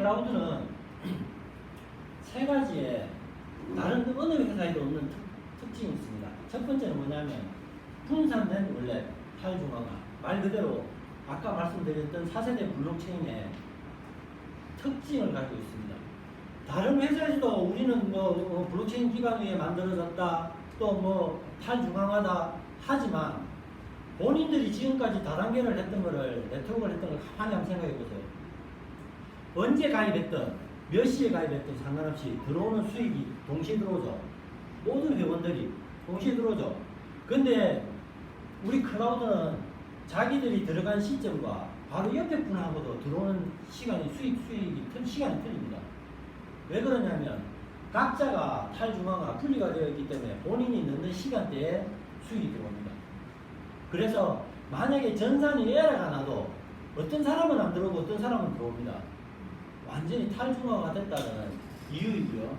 클라우드는 세 가지의 다른 어느 회사에도 없는 특징이 있습니다. 첫 번째는 뭐냐면 분산된 원래 탈중앙화, 말 그대로 아까 말씀드렸던 4세대 블록체인의 특징을 가지고 있습니다. 다른 회사에서도 우리는 뭐 블록체인 기반 위에 만들어졌다, 또 뭐 탈중앙화다 하지만 본인들이 지금까지 다단계를 했던 거를, 네트워크를 했던 걸 가만히 한번 생각해 보세요. 언제 가입했던, 몇 시에 가입했던 상관없이 들어오는 수익이 동시에 들어오죠. 모든 회원들이 동시에 들어오죠. 근데 우리 클라우드는 자기들이 들어간 시점과 바로 옆에 분하고도 들어오는 시간이 수익이 시간이 틀립니다. 왜 그러냐면 각자가 탈중앙화 분리가 되어 있기 때문에 본인이 넣는 시간대에 수익이 들어옵니다. 그래서 만약에 전산이 에러가 나도 어떤 사람은 안 들어오고 어떤 사람은 들어옵니다. 완전히 탈중앙화가 됐다는 이유이고요.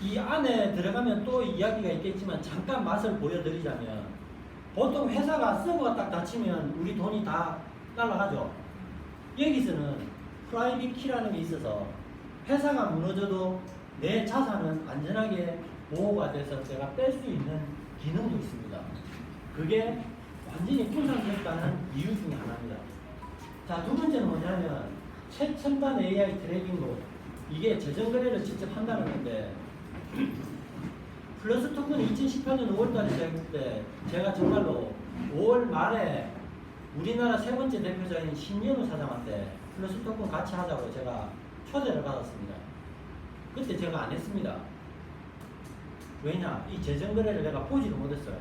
이 안에 들어가면 또 이야기가 있겠지만 잠깐 맛을 보여드리자면 보통 회사가 서버가 딱 닫히면 우리 돈이 다 날아가죠. 여기서는 프라이빗 키라는 게 있어서 회사가 무너져도 내 자산은 안전하게 보호가 돼서 제가 뺄 수 있는 기능도 있습니다. 그게 완전히 분산됐다는 이유 중에 하나입니다. 자, 두 번째는 뭐냐면 최첨단 AI 트래킹으로 이게 재정거래를 직접 한다는 건데 플러스 토큰이 2018년 5월달에 시작할 때 제가 정말로 5월 말에 우리나라 세 번째 대표자인 신현우 사장한테 플러스 토큰 같이 하자고 제가 초대를 받았습니다. 그때 제가 안 했습니다. 왜냐? 이 재정거래를 내가 보지를 못했어요.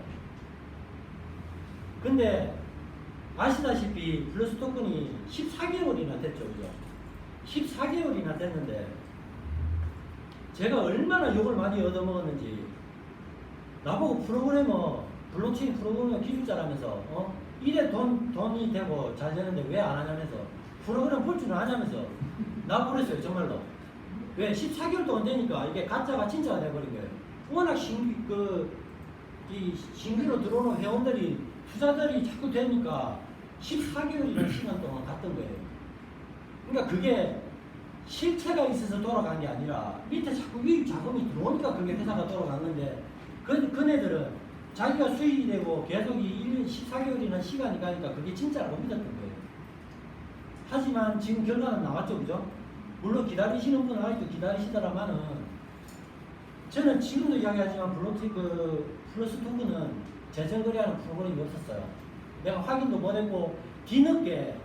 근데 아시다시피 플러스 토큰이 14개월이나 됐죠, 그죠? 14개월이나 됐는데 제가 얼마나 욕을 많이 얻어먹었는지 나보고 프로그래머, 블록체인 프로그래머 기술자라면서 이래 돈이 되고 잘 되는데 왜 안 하냐면서 프로그램 볼 줄은 아냐면서 나보고 그랬어요, 정말로. 왜? 14개월 동안 되니까 이게 가짜가 진짜가 돼버린 거예요. 워낙 신규로 들어오는 회원들이, 투자들이 자꾸 되니까 14개월이라는 시간 동안 갔던 거예요. 그러니까 그게 실체가 있어서 돌아간 게 아니라 밑에 자꾸 유입 자금이 들어오니까 그게 회사가 돌아갔는데 그네들은 자기가 수익이 되고 계속 1년 14개월이나 시간이 가니까 그게 진짜라고 믿었던 거예요. 하지만 지금 결과는 나왔죠, 그죠? 물론 기다리시는 분은 아직도 기다리시더라마는 저는 지금도 이야기하지만 플러스 토큰은 재정거래하는 프로그램이 없었어요. 내가 확인도 못했고 뒤늦게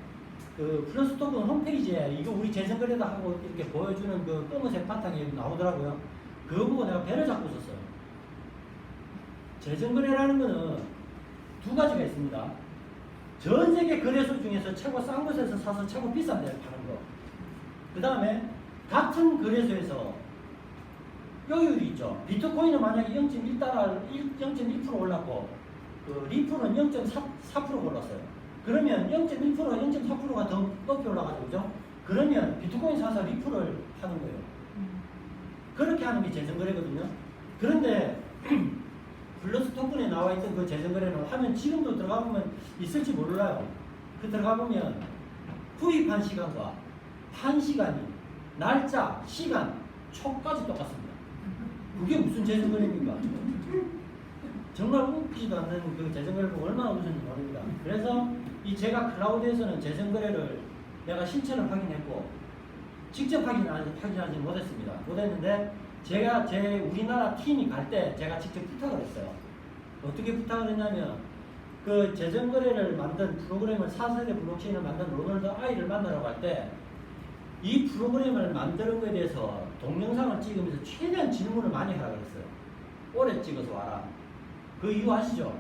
그 플러스 토큰 홈페이지에 이거 우리 재정거래다 하고 이렇게 보여주는 그 검은색 바탕에 나오더라고요. 그거 보고 내가 배를 잡고 있었어요. 재정거래라는 거는 두 가지가 있습니다. 전 세계 거래소 중에서 최고 싼 곳에서 사서 최고 비싼 데를 파는 거. 그 다음에 같은 거래소에서 요율이 있죠. 비트코인은 만약에 0.1% 올랐고 그 리플은 0.4% 올랐어요. 그러면 0.1%가 0.4%가 더 높게 올라가죠, 그죠? 그러면 비트코인 사서 리플을 하는 거예요. 그렇게 하는 게 재정거래거든요. 그런데 플러스 토큰에 나와 있던 그 재정거래는 화면 지금도 들어가 보면 있을지 몰라요. 그 들어가 보면 구입한 시간과 판 시간이 날짜, 시간, 초까지 똑같습니다. 그게 무슨 재정거래입니까? 정말 웃기지도 않는 그 재정거래를 보고 얼마나 웃었는지 모릅니다. 그래서 이 제가 클라우드에서는 재정거래를 내가 실체를 확인했고 직접 확인하지 못했는데 제가 우리나라 팀이 갈 때 제가 직접 부탁을 했어요. 어떻게 부탁을 했냐면 그 재정거래를 만든 프로그램을 4세대 블록체인을 만든 로널드 아이를 만나러 갈 때 이 프로그램을 만드는 것에 대해서 동영상을 찍으면서 최대한 질문을 많이 하라고 했어요. 오래 찍어서 와라. 그 이유 아시죠?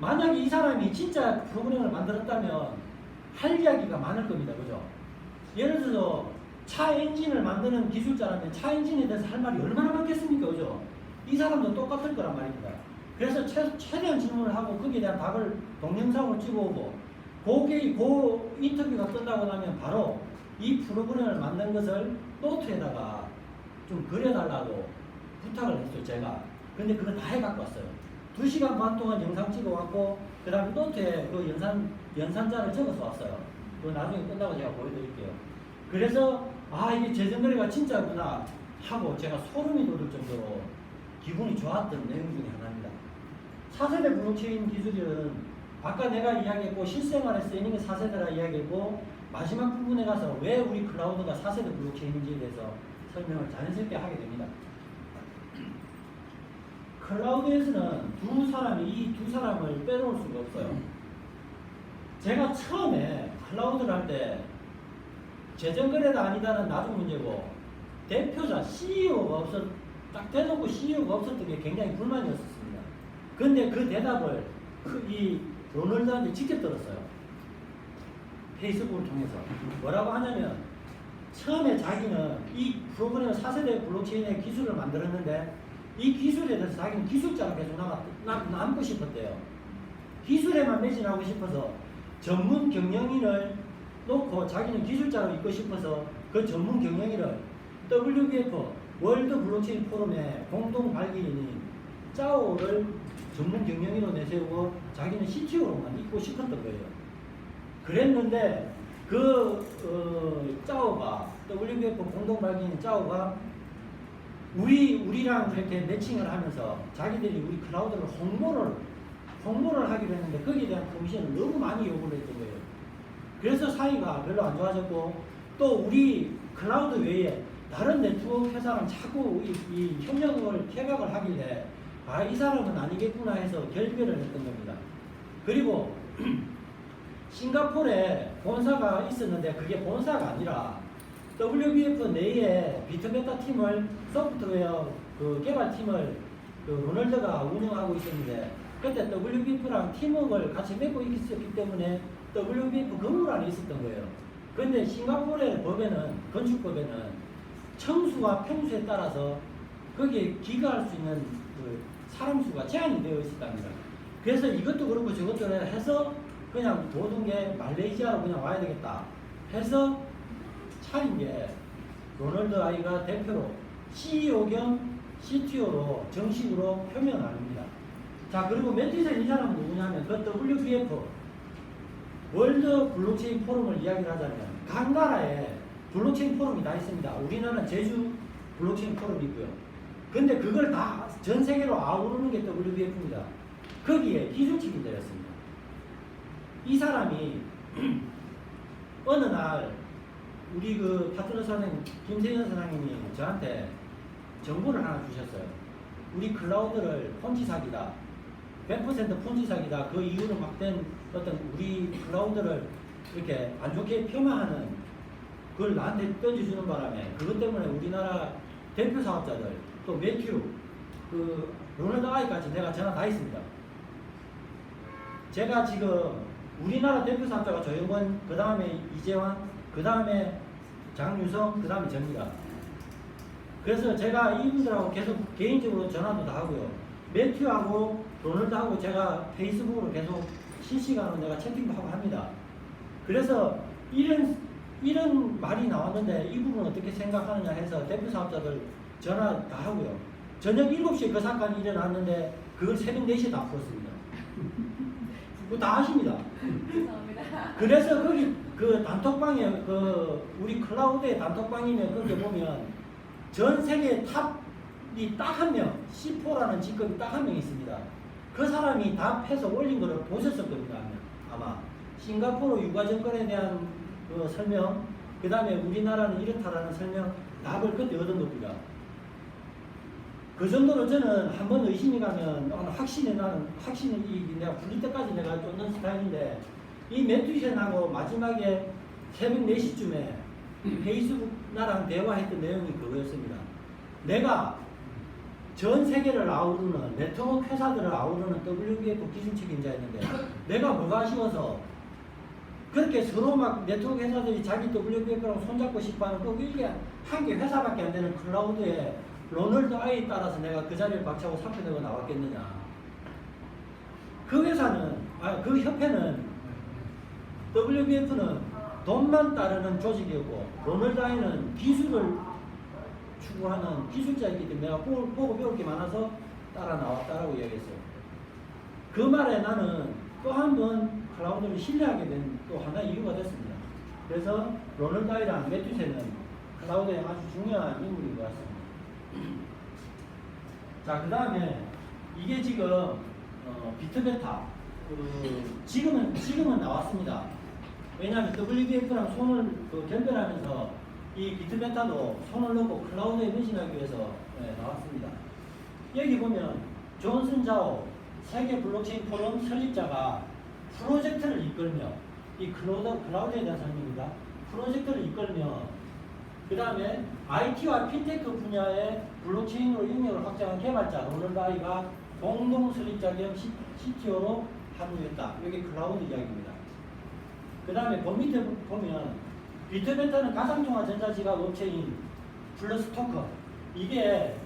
만약에 이 사람이 진짜 프로그램을 만들었다면 할 이야기가 많을 겁니다. 그죠? 예를 들어서 차 엔진을 만드는 기술자라면 차 엔진에 대해서 할 말이 얼마나 많겠습니까? 그죠? 이 사람도 똑같을 거란 말입니다. 그래서 최대한 질문을 하고 거기에 대한 답을 동영상으로 찍어오고 그 인터뷰가 끝나고 나면 바로 이 프로그램을 만든 것을 노트에다가 좀 그려달라고 부탁을 했어요, 제가. 근데 그걸 다 해갖고 왔어요. 2시간 반 동안 영상 찍어왔고, 그 다음에 노트에 그 연산자를 적어서 왔어요. 그거 나중에 끝나고 제가 보여드릴게요. 그래서 이게 재정거래가 진짜구나 하고 제가 소름이 돋을 정도로 기분이 좋았던 내용 중에 하나입니다. 4세대 블록체인 기술은 아까 내가 이야기했고 실생활에 쓰이는 게 4세대라 이야기했고 마지막 부분에 가서 왜 우리 클라우드가 4세대 블록체인인지에 대해서 설명을 자연스럽게 하게 됩니다. 클라우드에서는 이 두 사람을 빼놓을 수가 없어요. 제가 처음에 클라우드를 할 때 재정거래가 아니다는 나중 문제고 대표자 CEO가 딱 대놓고 CEO가 없었던 게 굉장히 불만이었습니다. 근데 그 대답을 이 로널드한테 직접 들었어요. 페이스북을 통해서. 뭐라고 하냐면 처음에 자기는 이 프로그램 4세대 블록체인의 기술을 만들었는데 이 기술에 대해서 자기는 기술자가 계속 남고 싶었대요. 기술에만 매진하고 싶어서 전문 경영인을 놓고 자기는 기술자로 있고 싶어서 그 전문 경영인을 WBF 월드 블록체인 포럼의 공동 발기인인 짜오를 전문 경영인으로 내세우고 자기는 CTO로만 있고 싶었던 거예요. 그랬는데 짜오가 WBF 공동 발기인 짜오가 우리랑 이렇게 매칭을 하면서 자기들이 우리 클라우드를 홍보를 하기로 했는데 거기에 대한 커미션을 너무 많이 요구를 했던 거예요. 그래서 사이가 별로 안 좋아졌고 또 우리 클라우드 외에 다른 네트워크 회사랑 자꾸 이 협력을 개각을 하길래 이 사람은 아니겠구나 해서 결별을 했던 겁니다. 그리고 싱가포르에 본사가 있었는데 그게 본사가 아니라 WBF 내에 비트베타 팀을 소프트웨어 개발팀을 로널드가 운영하고 있었는데 그때 WBF랑 팀워크를 같이 맺고 있었기 때문에 WBF 건물 안에 있었던 거예요. 그런데 싱가포르의 법에는 건축법에는 청수와 평수에 따라서 거기에 기가할 수 있는 사람 수가 제한이 되어 있었답니다. 그래서 이것도 그렇고 저것도 해서 그냥 모든 게 말레이시아로 그냥 와야 되겠다 해서 차린 게 로널드 아이가 대표로 CEO 겸 CTO로 정식으로 표명을 합니다. 자, 그리고 매티센 이 사람은 누구냐면 그 WBF 월드 블록체인 포럼을 이야기를 하자면 각 나라에 블록체인 포럼이 다 있습니다. 우리나라는 제주 블록체인 포럼이 있고요. 근데 그걸 다 전 세계로 아우르는 게 WBF입니다. 거기에 기술 책임자였습니다. 이 사람이 어느 날 우리 파트너 선생님 김세현 선생님이 저한테 정보를 하나 주셨어요. 우리 클라우드를 폰지 사기다. 100% 폰지 사기다. 그 이유로 막된 어떤 우리 클라우드를 이렇게 안 좋게 폄하하는 그걸 나한테 던져주는 바람에 그것 때문에 우리나라 대표 사업자들 또 매튜 로널드 아이까지 내가 전화 다 했습니다. 제가 지금 우리나라 대표 사업자가 조영권, 그 다음에 이재환, 그 다음에 장유성, 그 다음에 정미라. 그래서 제가 이분들하고 계속 개인적으로 전화도 다 하고요. 매튜하고 로널드하고 제가 페이스북으로 계속 실시간으로 내가 채팅도 하고 합니다. 그래서 이런 말이 나왔는데 이 부분 어떻게 생각하느냐 해서 대표 사업자들 전화 다 하고요. 저녁 7시에 그 사건이 일어났는데 그걸 새벽 4시에 다 풀었습니다. 그거 다 아십니다. 그래서 거기 단톡방에 우리 클라우드의 단톡방이면 거기 보면 전 세계 탑이 딱 한 명, C4라는 직급이 딱 한 명 있습니다. 그 사람이 답해서 올린 거를 보셨을 겁니다. 아마 싱가포르 유가증권에 대한 설명, 그 다음에 우리나라는 이렇다라는 설명, 답을 그때 얻은 겁니다. 그 정도로 저는 한번 의심이 가면 확신이 내가 풀릴 때까지 내가 쫓는 스타일인데 이 매튜션하고 마지막에 새벽 4시쯤에 페이스북 나랑 대화했던 내용이 그거였습니다. 내가 전 세계를 아우르는 네트워크 회사들을 아우르는 WBF 기술 책임자였는데 내가 뭐가 아쉬워서 그렇게 서로 막 네트워크 회사들이 자기 WBF랑 손잡고 싶어하는 또 이게 한 개 회사밖에 안 되는 클라우드에 로널드 아이에 따라서 내가 그 자리를 박차고 사표 내고 나왔겠느냐. 그 회사는, 그 협회는 WBF는 돈만 따르는 조직이었고 로널드 아이는 기술을 추구하는 기술자이기 때문에 내가 보고 배울 게 많아서 따라 나왔다라고 이야기했어요. 그 말에 나는 또 한 번 클라우드를 신뢰하게 된 또 하나의 이유가 됐습니다. 그래서 로널드 아이랑 매튜세는 클라우드에 아주 중요한 인물인 것 같습니다. 자, 그 다음에 이게 지금 비트베타 지금은 나왔습니다. 왜냐하면 WBF랑 손을 결별하면서 이 비트베타도 손을 놓고 클라우드에 변신하기 위해서 나왔습니다. 여기 보면 존슨 자오 세계 블록체인 포럼 설립자가 프로젝트를 이끌며 이 클라우드에 대한 설명입니다. 프로젝트를 이끌며 그 다음에 IT와 핀테크 분야의 블록체인으로 영역을 확장한 개발자 로널드 아이가 공동 설립자 겸 CTO로 합류했다. 여기 클라우드 이야기입니다. 그 다음에 그 밑에 보면 비트베타는 가상통화 전자지갑 업체인 플러스토큰 이게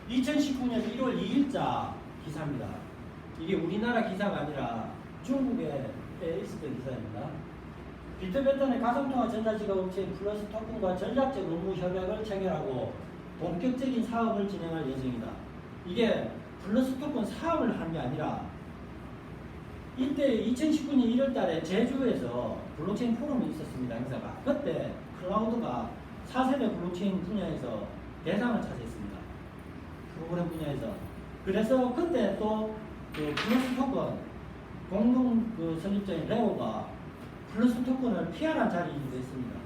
2019년 1월 2일자 기사입니다. 이게 우리나라 기사가 아니라 중국에 있었던 기사입니다. 비트베타는 가상통화 전자지갑 업체인 플러스토큰과 전략적 업무 협약을 체결하고 본격적인 사업을 진행할 예정이다. 이게 플러스토큰 사업을 한 게 아니라 이때 2019년 1월 달에 제주에서 블록체인 포럼이 있었습니다. 행사가. 그때 클라우드가 4세대 블록체인 분야에서 대상을 차지했습니다. 프로그램 분야에서. 그래서 그때 또 플러스 토큰 공동 설립자인 레오가 플러스 토큰을 피하는 자리이기도 했습니다.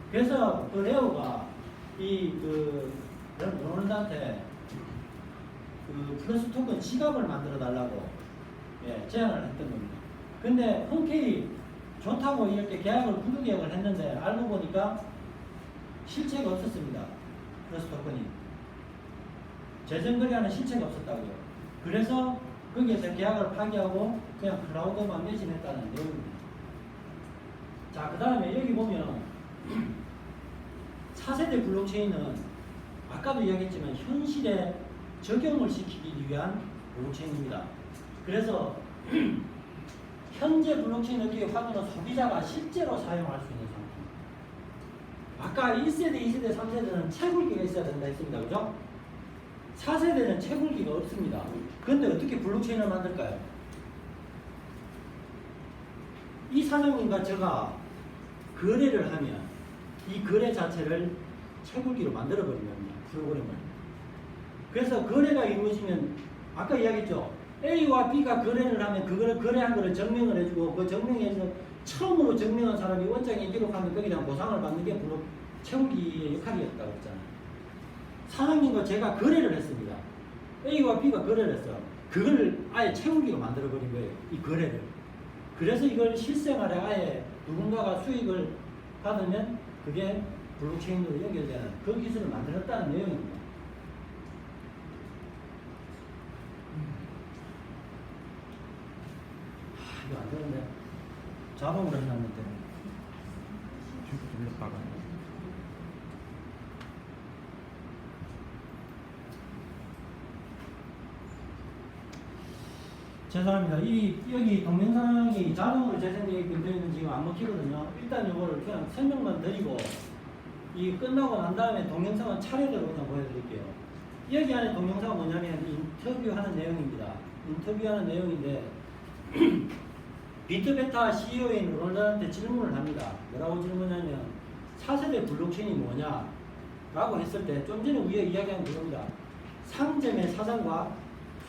그래서 그 레오가 로널드한테 플러스 토큰 지갑을 만들어 달라고 제안을 했던 겁니다. 근데 흔쾌히 좋다고 이렇게 부두 계약을 했는데 알고 보니까 실체가 없었습니다. 플러스 토큰이. 재정거래하는 실체가 없었다고요. 그래서 거기에서 계약을 파기하고 그냥 클라우드만 매진했다는 내용입니다. 자, 그 다음에 여기 보면 4세대 블록체인은 아까도 이야기했지만 현실에 적용을 시키기 위한 블록체인입니다. 그래서 현재 블록체인 업계의 화두는 소비자가 실제로 사용할 수 있는 상품. 아까 1세대, 2세대, 3세대는 채굴기가 있어야 된다 했습니다. 그죠? 4세대는 채굴기가 없습니다. 그런데 어떻게 블록체인을 만들까요? 이 사장님과 제가 거래를 하면 이 거래 자체를 채굴기로 만들어버리는 겁니다. 프로그램을. 그래서 거래가 이루어지면 아까 이야기했죠. A와 B가 거래를 하면 그거를 거래한 거를 증명을 해주고 그 증명에서 처음으로 증명한 사람이 원장에 기록하면 거기에 대한 보상을 받는 게 채굴기의 역할이었다고 했잖아요. 사장님과 제가 거래를 했습니다. A와 B가 거래를 했어요. 그걸 아예 채굴기로 만들어버린 거예요. 이 거래를. 그래서 이걸 실생활에 아예 누군가가 수익을 받으면 그게 블록체인으로 연결되는 그 기술을 만들었다는 내용입니다. 이거 안 되는데. 자동으로 해놨는데. 죄송합니다. 여기 동영상이 자동으로 재생되기 때문에 지금 안 먹히거든요. 일단 이거를 그냥 설명만 드리고 이 끝나고 난 다음에 동영상은 차례대로 그냥 보여드릴게요. 여기 안에 동영상은 뭐냐면 인터뷰하는 내용입니다. 인터뷰하는 내용인데 비트베타 CEO인 로널드한테 질문을 합니다. 뭐라고 질문하냐면 4세대 블록체인이 뭐냐? 라고 했을 때 좀 전에 위에 이야기한 그겁니다. 상점의 사장과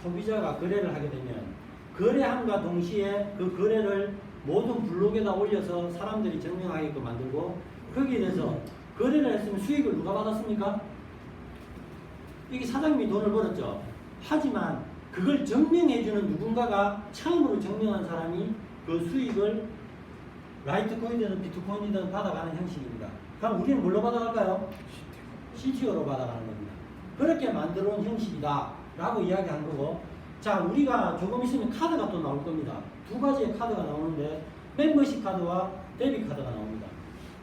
소비자가 거래를 하게 되면 거래함과 동시에 그 거래를 모든 블록에다 올려서 사람들이 증명하게끔 만들고 거기에 대해서 거래를 했으면 수익을 누가 받았습니까? 이게 사장님이 돈을 벌었죠. 하지만 그걸 증명해주는 누군가가 처음으로 증명한 사람이 그 수익을 라이트코인이든 비트코인이든 받아가는 형식입니다. 그럼 우리는 뭘로 받아갈까요? CTO로 받아가는 겁니다. 그렇게 만들어 온 형식이다 라고 이야기한 거고, 자, 우리가 조금 있으면 카드가 또 나올 겁니다. 두 가지의 카드가 나오는데 멤버십 카드와 데뷔 카드가 나옵니다.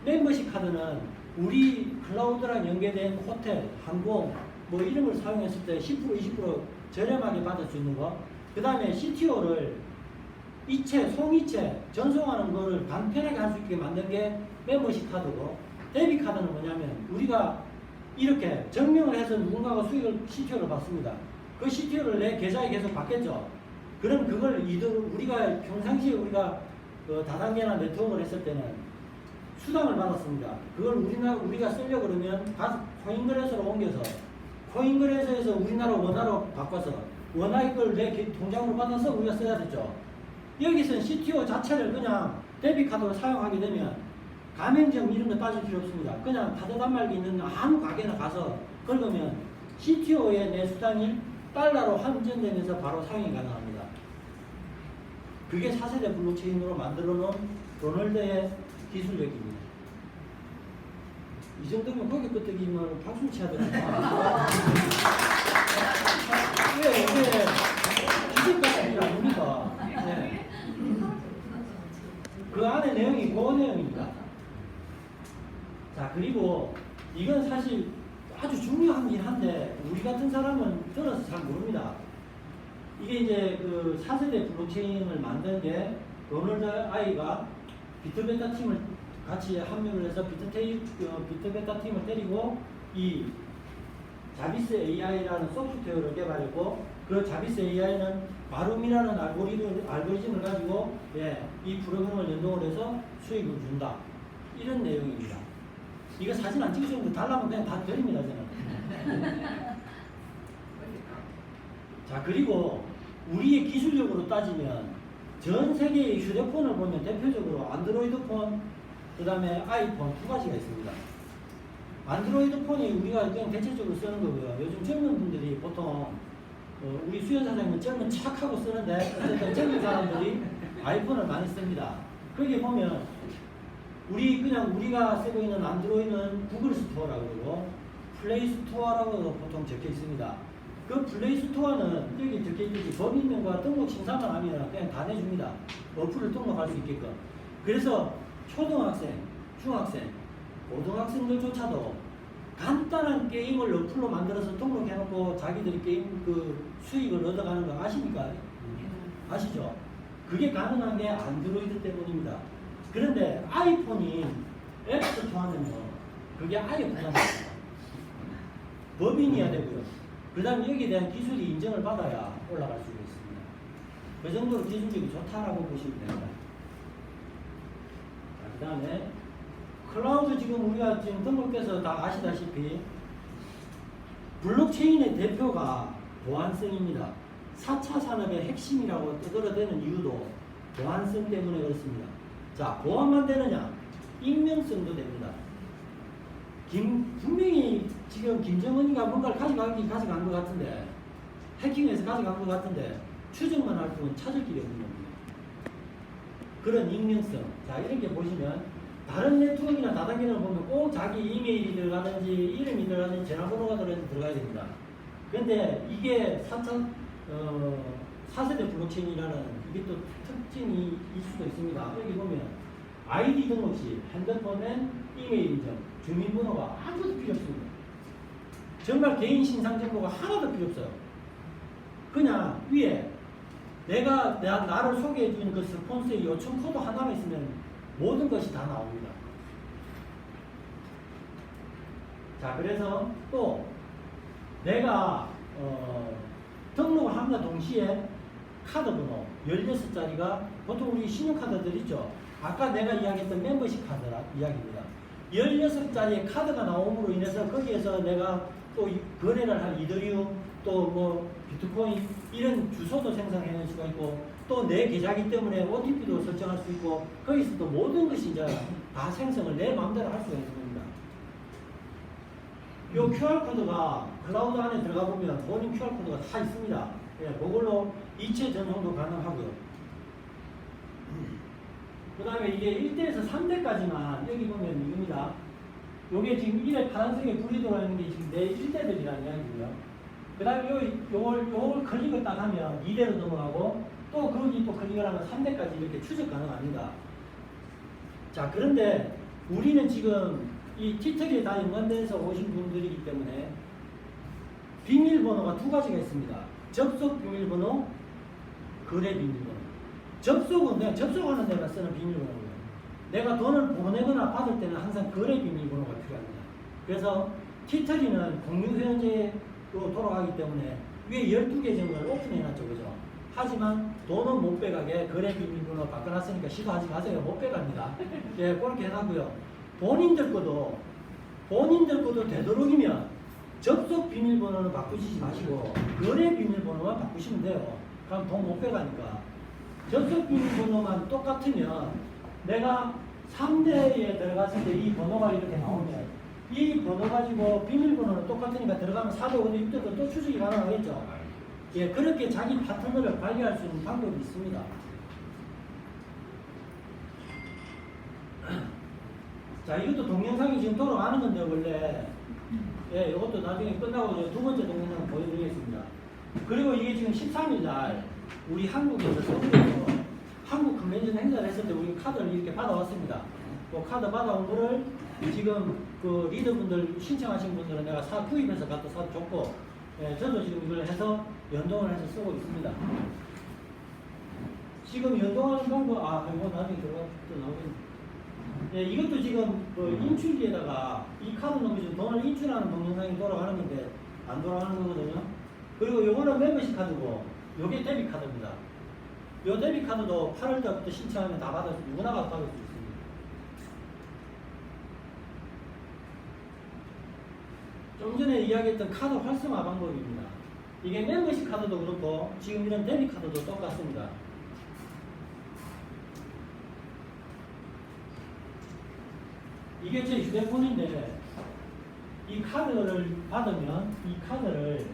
멤버십 카드는 우리 클라우드랑 연계된 호텔, 항공 뭐 이런 걸 사용했을 때 10% 20% 저렴하게 받을 수 있는 거. 그 다음에 CTO를 이체, 송이체, 전송하는 거를 간편하게 할 수 있게 만든 게 멤버십 카드고, 데뷔 카드는 뭐냐면 우리가 이렇게 증명을 해서 누군가가 수익을 CTO를 받습니다. 그 CTO를 내 계좌에 계속 받겠죠. 그럼 그걸 우리가 평상시에 우리가 다단계나 네트워크를 했을 때는 수당을 받았습니다. 그걸 우리가 쓰려고 그러면 코인 거래소로 옮겨서 코인 거래소에서 우리나라 원화로 바꿔서 원화의 걸 내 통장으로 받아서 우리가 써야 되죠. 여기서는 CTO 자체를 그냥 데비카드로 사용하게 되면 가맹점 이런 거 따질 필요 없습니다. 그냥 카드 단말기 있는 아무 가게나 가서 긁으면 CTO의 내 수당이 달러로 환전되면서 바로 사용이 가능합니다. 그게 4세대 블록체인으로 만들어 놓은 로널드의 기술력입니다. 이 정도면 거기 끄떡이면 박수 쳐야 되나? 왜 기술가가 일 아닙니까? 네. 그 안에 내용이 그 내용입니다. 자, 그리고 이건 사실 아주 중요하긴 한데 우리 같은 사람은 들어서 잘 모릅니다. 이게 이제 그 4세대 블록체인을 만든 게 로널드 아이가 비트베타 팀을 같이 합류를 해서 비트베타 팀을 때리고 이 자비스 AI라는 소프트웨어를 개발했고 그 자비스 AI는 바룸이라는 알고리즘을 가지고 이 프로그램을 연동을 해서 수익을 준다. 이런 내용입니다. 이거 사진 안 찍으셨는데 달라면 그냥 다 드립니다. 저는. 자, 그리고 우리의 기술력으로 따지면 전 세계의 휴대폰을 보면 대표적으로 안드로이드 폰, 그 다음에 아이폰 두 가지가 있습니다. 안드로이드 폰이 우리가 그냥 대체적으로 쓰는 거고요. 요즘 젊은 분들이 보통 우리 수연 사장님은 젊은 착하고 쓰는데 어쨌든 젊은 사람들이 아이폰을 많이 씁니다. 거기 보면 우리가 쓰고 있는 안드로이드는 구글 스토어라고 그러고 플레이 스토어라고 보통 적혀 있습니다. 그 플레이 스토어는 여기 적혀 있듯이 법인명과 등록 신상만 하면 그냥 다 내줍니다. 어플을 등록할 수 있게끔. 그래서 초등학생, 중학생, 고등학생들조차도 간단한 게임을 어플로 만들어서 등록해놓고 자기들이 게임 그 수익을 얻어가는 거 아십니까? 아시죠? 그게 가능한 게 안드로이드 때문입니다. 그런데 아이폰이 앱스토어 하면요, 그게 아예 부담입니다. 법인이어야 되고요. 그 다음에 여기에 대한 기술이 인정을 받아야 올라갈 수가 있습니다. 그 정도로 기술력이 좋다라고 보시면 됩니다. 그 다음에 클라우드 지금 우리가 지금 등록돼서 다 아시다시피 블록체인의 대표가 보안성입니다. 4차 산업의 핵심이라고 떠들어대는 이유도 보안성 때문에 그렇습니다. 자, 보안만 되느냐? 익명성도 됩니다. 분명히 지금 김정은이가 뭔가를 가져간 것 같은데, 해킹해서 가져간 것 같은데, 추적만 할 뿐 찾을 길이 없는 겁니다. 그런 익명성. 자, 이렇게 보시면, 다른 네트워크나 다단계를 보면 꼭 자기 이메일이 들어가든지, 이름이 들어가든지, 전화번호가 들어가야 됩니다. 그런데 이게 4세대 블록체인이라는 이게 또 특징이 있을 수도 있습니다. 여기 보면, 아이디 등록 시 핸드폰엔 이메일 인증, 주민번호가 아무것도 필요 없습니다. 정말 개인 신상 정보가 하나도 필요 없어요. 그냥 위에 나를 소개해준 그 스폰서의 요청 코드 하나만 있으면 모든 것이 다 나옵니다. 자, 그래서 또 내가 등록을 함과 동시에 카드 번호 16자리가 보통 우리 신용카드들 있죠. 아까 내가 이야기했던 멤버십 카드라 이야기입니다. 16자리의 카드가 나옴으로 인해서 거기에서 내가 또 거래를 한 이더리움, 또 뭐 비트코인 이런 주소도 생성해낼 수가 있고 또 내 계좌이기 때문에 OTP도 설정할 수 있고 거기서 또 모든 것이 이제 다 생성을 내 마음대로 할 수가 있습니다. 이 QR코드가 클라우드 안에 들어가 보면 본인 QR코드가 다 있습니다. 예, 그걸로 이체 전송도 가능하고요. 그 다음에 이게 1대에서 3대까지만 여기 보면 이겁니다. 요게 지금 1에 파란색에 불이 들어있는 게 지금 내 1대들이라는 이야기고요. 그 다음에 요걸 클릭을 딱 하면 2대로 넘어가고 또 거기 또 클릭을 하면 3대까지 이렇게 추적 가능합니다. 자, 그런데 우리는 지금 이 티틀에 다 연관돼서 오신 분들이기 때문에 비밀번호가 두 가지가 있습니다. 접속 비밀번호, 거래 비밀번호. 접속은 그냥 접속하는 데가 쓰는 비밀번호고요. 내가 돈을 보내거나 받을 때는 항상 거래 비밀번호가 필요합니다. 그래서 티터리는 공유회원제로 돌아가기 때문에 위에 12개 정도를 오픈해놨죠. 그죠? 하지만 돈은 못 빼가게 거래 비밀번호 바꿔놨으니까 시도하지 마세요. 못 빼갑니다. 예, 그렇게 해놨고요. 본인들 것도 되도록이면 접속 비밀번호는 바꾸시지 마시고 거래 비밀번호만 바꾸시면 돼요. 그럼 돈 못 빼가니까. 접속 비밀번호만 똑같으면 내가 3대에 들어갔을 때 이 번호가 이렇게 나오면 이 번호 가지고 비밀번호는 똑같으니까 들어가면 4대, 5대, 6대도 또 추적이 가능하겠죠. 예, 그렇게 자기 파트너를 관리할 수 있는 방법이 있습니다. 자, 이것도 동영상이 지금 돌아가는 건데, 원래. 예, 이것도 나중에 끝나고 두 번째 동영상 보여드리겠습니다. 그리고 이게 지금 13일 날, 우리 한국에서 서울에서 한국 컨벤션 행사를 했을 때 우리 카드를 이렇게 받아왔습니다. 그 카드 받아온 거를 지금 그 리더분들 신청하신 분들은 내가 구입해서 갖다 줬고, 예, 저도 지금 이걸 해서 연동을 해서 쓰고 있습니다. 지금 연동하는 방법, 이거 나중에 들어가 또 나오겠네. 예, 이것도 지금 그 인출기에다가 이 카드 넣으면 돈을 인출하는 동영상이 돌아가는 건데 안 돌아가는 거거든요. 그리고 요거는 멤버십 카드고 요게 데뷔 카드입니다. 요 데뷔 카드도 8월 달부터 신청하면 다 받을 수, 누구나 받을 수 있습니다. 좀 전에 이야기했던 카드 활성화 방법입니다. 이게 멤버십 카드도 그렇고 지금 이런 데뷔 카드도 똑같습니다. 이게 제 휴대폰인데 이 카드를 받으면 이 카드를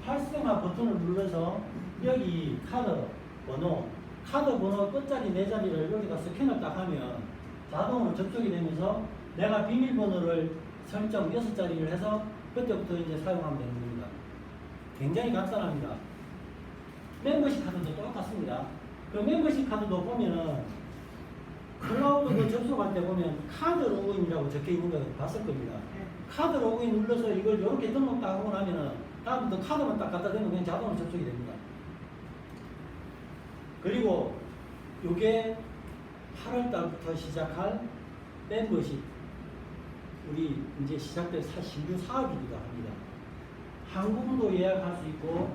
활성화 버튼을 눌러서 여기 카드 번호 끝자리 4자리를 여기다 스캔을 딱 하면 자동으로 접속이 되면서 내가 비밀번호를 설정 6자리를 해서 그때부터 이제 사용하면 되는 겁니다. 굉장히 간단합니다. 멤버십 카드도 똑같습니다. 그 멤버십 카드도 보면은 클라우드 접속할 때 보면 카드 로그인이라고 적혀 있는 거 봤을 겁니다. 카드 로그인 눌러서 이걸 이렇게 등록 딱 하고 나면은 다음부터 카드만 딱 갖다 대면 그냥 자동으로 접속이 됩니다. 그리고 요게 8월 달부터 시작할 멤버십 우리 이제 시작될 신규 사업이기도 합니다. 항공도 예약할 수 있고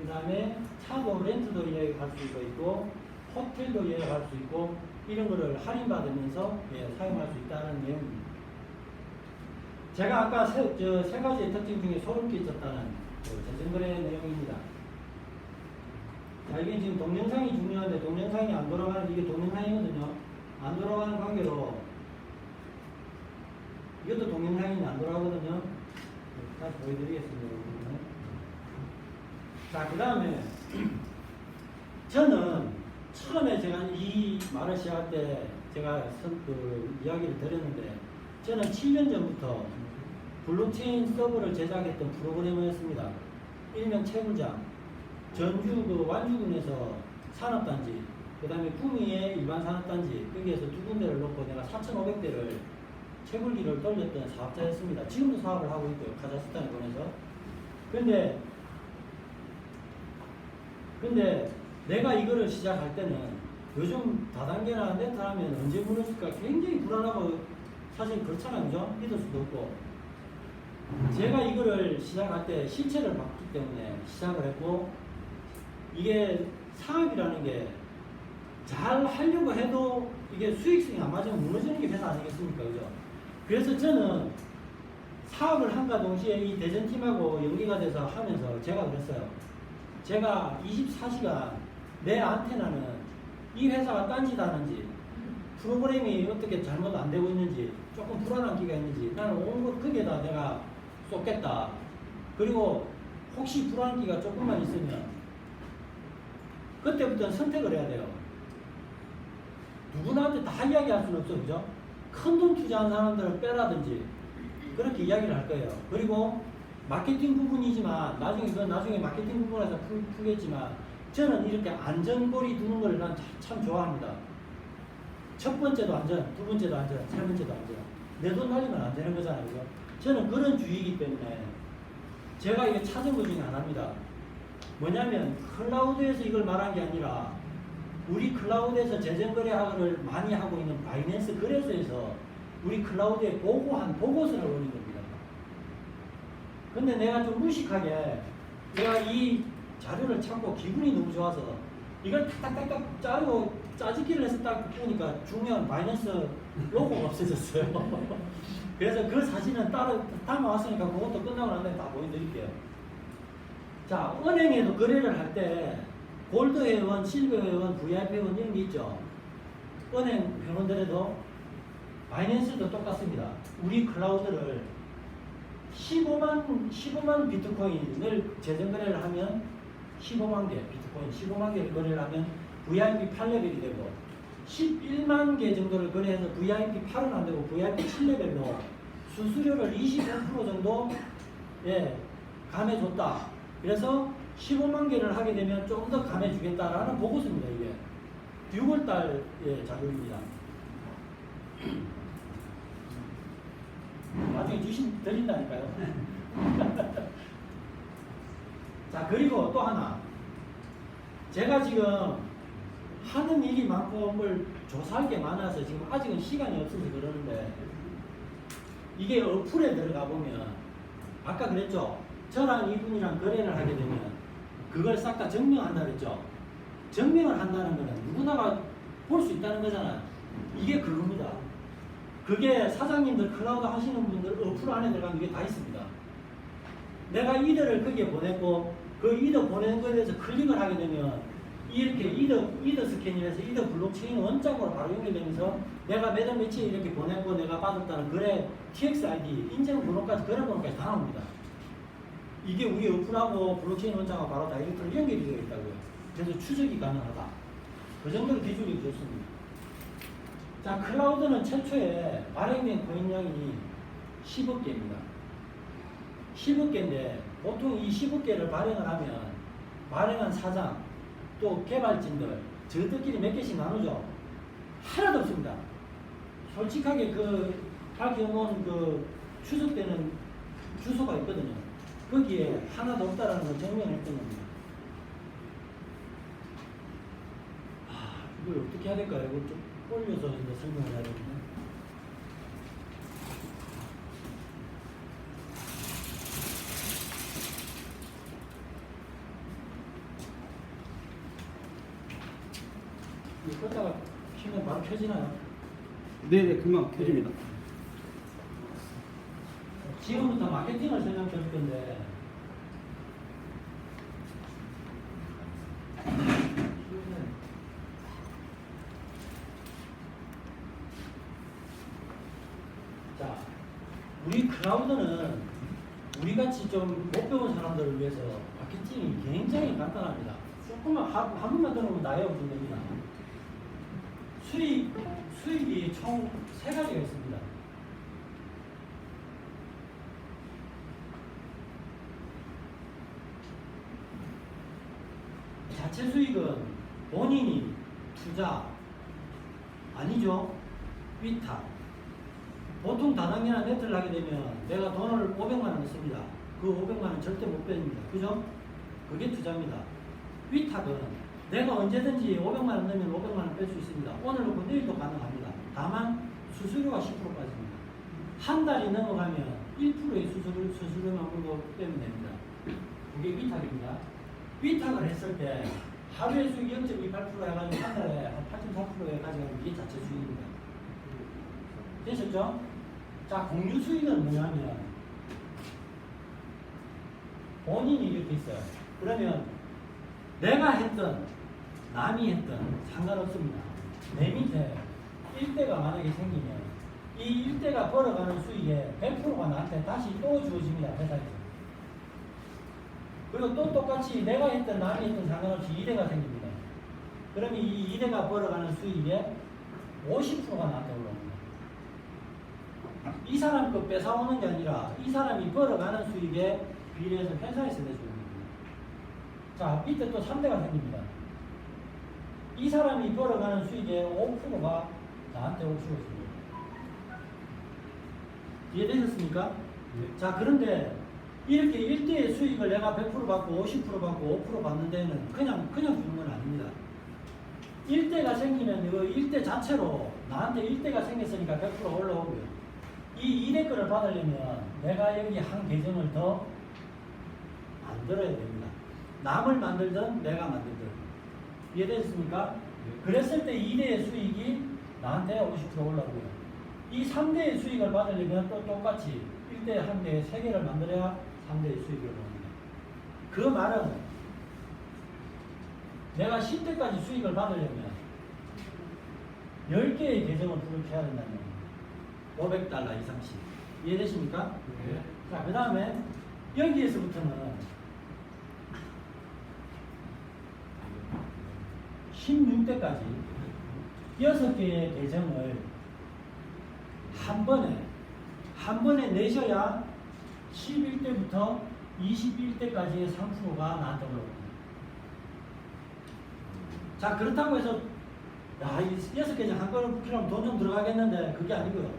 그 다음에 차도 렌트도 예약할 수 있고 호텔도 예약할 수 있고 이런 거를 할인받으면서 사용할 수 있다는 내용입니다. 제가 아까 세 가지의 특징 중에 소름 끼쳤다는 재정거래 내용입니다. 자, 이게 지금 동영상이 중요한데 동영상이 안 돌아가는 이게 동영상이거든요. 안 돌아가는 관계로 이것도 동영상이 안 돌아가거든요. 다시 보여드리겠습니다. 자, 그 다음에 저는 처음에 제가 이 말을 시작할 때 제가 이야기를 드렸는데 저는 7년 전부터 블록체인 서버를 제작했던 프로그래머였습니다. 일명 채굴장, 전주 그 완주군에서 산업단지, 그 다음에 구미의 일반 산업단지, 거기에서 두 군데를 놓고 내가 4,500대를 채굴기를 돌렸던 사업자였습니다. 지금도 사업을 하고 있고요. 카자흐스탄에 보내서. 근데 내가 이거를 시작할 때는 요즘 다단계나 네트하면 언제 무너질까 굉장히 불안하고 사실 그렇잖아요. 그죠? 믿을 수도 없고. 제가 이거를 시작할 때 실체를 봤기 때문에 시작을 했고 이게 사업이라는 게 잘 하려고 해도 이게 수익성이 안 맞으면 무너지는 게 회사 아니겠습니까? 그죠? 그래서 저는 사업을 한가 동시에 이 대전팀하고 연계가 돼서 하면서 제가 그랬어요. 제가 24시간 내 안테나는 이 회사가 딴짓하는지 프로그램이 어떻게 잘못 안 되고 있는지 조금 불안한 기가 있는지 나는 온 것 크게다 내가 쏟겠다. 그리고 혹시 불안한 기가 조금만 있으면 그때부터는 선택을 해야 돼요. 누구나한테 다 이야기할 수는 없어. 그죠? 큰 돈 투자한 사람들을 빼라든지 그렇게 이야기를 할 거예요. 그리고 마케팅 부분이지만 나중에 마케팅 부분에서 풀겠지만 저는 이렇게 안전고리 두는 걸 난 참 좋아합니다. 첫 번째도 안전, 두 번째도 안전, 세 번째도 안전. 내 돈 날리면 안 되는 거잖아요. 그죠? 저는 그런 주의이기 때문에 제가 이게 찾은 것 중에 하나입니다. 뭐냐면 클라우드에서 이걸 말한 게 아니라 우리 클라우드에서 재정거래를 많이 하고 있는 바이낸스 거래소에서 우리 클라우드에 보고한 보고서를 올린 겁니다. 근데 내가 좀 무식하게 내가 이 자료를 찾고 기분이 너무 좋아서 이걸 탁탁탁탁 자르고 짜집기를 해서 딱 보니까 중요한 마이너스 로고가 없어졌어요. 그래서 그 사진은 따로 담아왔으니까 그것도 끝나고 난 다음에 다 보여드릴게요. 자, 은행에도 거래를 할 때 골드 회원, 실버 회원, VIP 회원 이런 게 있죠. 은행 회원들에도 바이낸스도 똑같습니다. 우리 클라우드를 15만 비트코인을 재정 거래를 하면 15만 개 비트코인 15만 개를 거래를 하면 VIP 8레벨이 되고 11만 개 정도를 거래해서 VIP 8은 안 되고 VIP 7레벨로 수수료를 25% 정도 감해줬다. 그래서 15만 개를 하게 되면 좀 더 감해주겠다라는 보고서입니다. 이게 6월달 자료입니다. 나중에 드린다니까요. 자, 그리고 또 하나. 제가 지금 하는 일이 많고 뭘 조사할 게 많아서 지금 아직은 시간이 없어서 그러는데, 이게 어플에 들어가 보면 아까 그랬죠. 저랑 이분이랑 거래를 하게 되면 그걸 싹 다 증명한다 그랬죠. 증명을 한다는 거는 누구나가 볼 수 있다는 거잖아요. 이게 그겁니다. 그게 사장님들 클라우드 하시는 분들 어플 안에 들어가면 이게 다 있습니다. 내가 이더를 거기에 보냈고 그 이더 보내는 거에 대해서 클릭을 하게 되면 이렇게 이더 스캐닝해서 이더 블록체인 원장으로 바로 연결되면서 내가 매달 며칠 이렇게 보냈고 내가 받았다는 거래 TXID 인증 번호까지 거래 번호까지 다 나옵니다. 이게 우리 어플하고 블록체인 원장하고 바로 다이렉트로 연결이 되어 있다고요. 그래서 추적이 가능하다. 그 정도로 기술이 좋습니다. 자, 클라우드는 최초에 발행된 코인량이 10억 개입니다. 10억 개인데 보통 이 10억 개를 발행을 하면 발행한 사장 또 개발진들 저들끼리 몇 개씩 나누죠. 하나도 없습니다. 솔직하게 그 밝혀놓은 그 추적되는 주소가 있거든요. 거기에 하나도 없다라는 걸 증명했던 겁니다. 이걸 어떻게 해야 될까요? 이걸 좀 올려서 이제 설명을 해야 되겠네. 이거 껐다가 키면 바로 켜지나요? 네네, 금방 켜집니다. 지금부터 마케팅을 설명드릴 건데, 자, 우리 클라우드는 우리같이 좀 못 배운 사람들을 위해서 마케팅이 굉장히 간단합니다. 조금만 한 번만 들어보면 다 외워진답니다. 수익이 총 3가지가 있습니다. 자체 수익은 본인이 투자 아니죠. 위탁. 보통 다단계나 네트를 하게 되면 내가 돈을 500만 원 씁니다. 그 500만 원 절대 못 뺍니다. 그죠? 그게 투자입니다. 위탁은 내가 언제든지 500만 원 넣으면 500만 원 뺄 수 있습니다. 오늘 놓고 내일도 가능합니다. 다만 수수료가 10% 빠집니다. 한 달이 넘어가면 1%의 수수료만 물고 빼면 됩니다. 그게 위탁입니다. 위탁을 했을 때 하루에 수익 0.28% 해가지고 한 달에 한 8.4%에 가져가면 이게 자체 수익입니다. 되셨죠? 자, 공유 수익은 뭐냐면 본인이 이렇게 있어요. 그러면 내가 했던 남이 했던 상관없습니다. 내 밑에 일대가 만약에 생기면 이 일대가 벌어가는 수익의 100%가 나한테 다시 또 주어집니다. 회사에서. 그리고 또 똑같이 내가 했던 남이 했던 상관없이 2대가 생깁니다. 그러면 이 2대가 벌어가는 수익의 50%가 나한테 올라옵니다. 이 사람 거 뺏어오는 게 아니라 이 사람이 벌어가는 수익에 비례해서 회사에서 내주는 겁니다. 자, 밑에 또 3대가 생깁니다. 이 사람이 벌어가는 수익의 5%가 나한테 오고 있습니다. 이해되셨습니까? 네. 자, 그런데 이렇게 1대의 수익을 내가 100% 받고 50% 받고 5% 받는 데는 그냥 주는 건 아닙니다. 1대가 생기면 이거 1대 자체로 나한테 1대가 생겼으니까 100% 올라오고요. 이 2대 거를 받으려면 내가 여기 한 계정을 더 만들어야 됩니다. 남을 만들든 내가 만들든. 이해되셨습니까? 그랬을 때 2대의 수익이 나한테 50% 올라오고요. 이 3대의 수익을 받으려면 또 똑같이 1대, 1대, 3개를 만들어야 3대의 수익을 받습니다. 그 말은 내가 10대까지 수익을 받으려면 10개의 계정을 불을 켜야 된다는 겁니다. $500 이상씩. 이해되십니까? 네. 자, 그 다음에 여기에서부터는 16대까지 6개의 계정을 한 번에 내셔야 11대부터 21대까지의 상품가 나한테 올라옵니다. 자, 그렇다고 해서 야, 이 6계정 한 번을 묵히려면 돈 좀 들어가겠는데 그게 아니고요.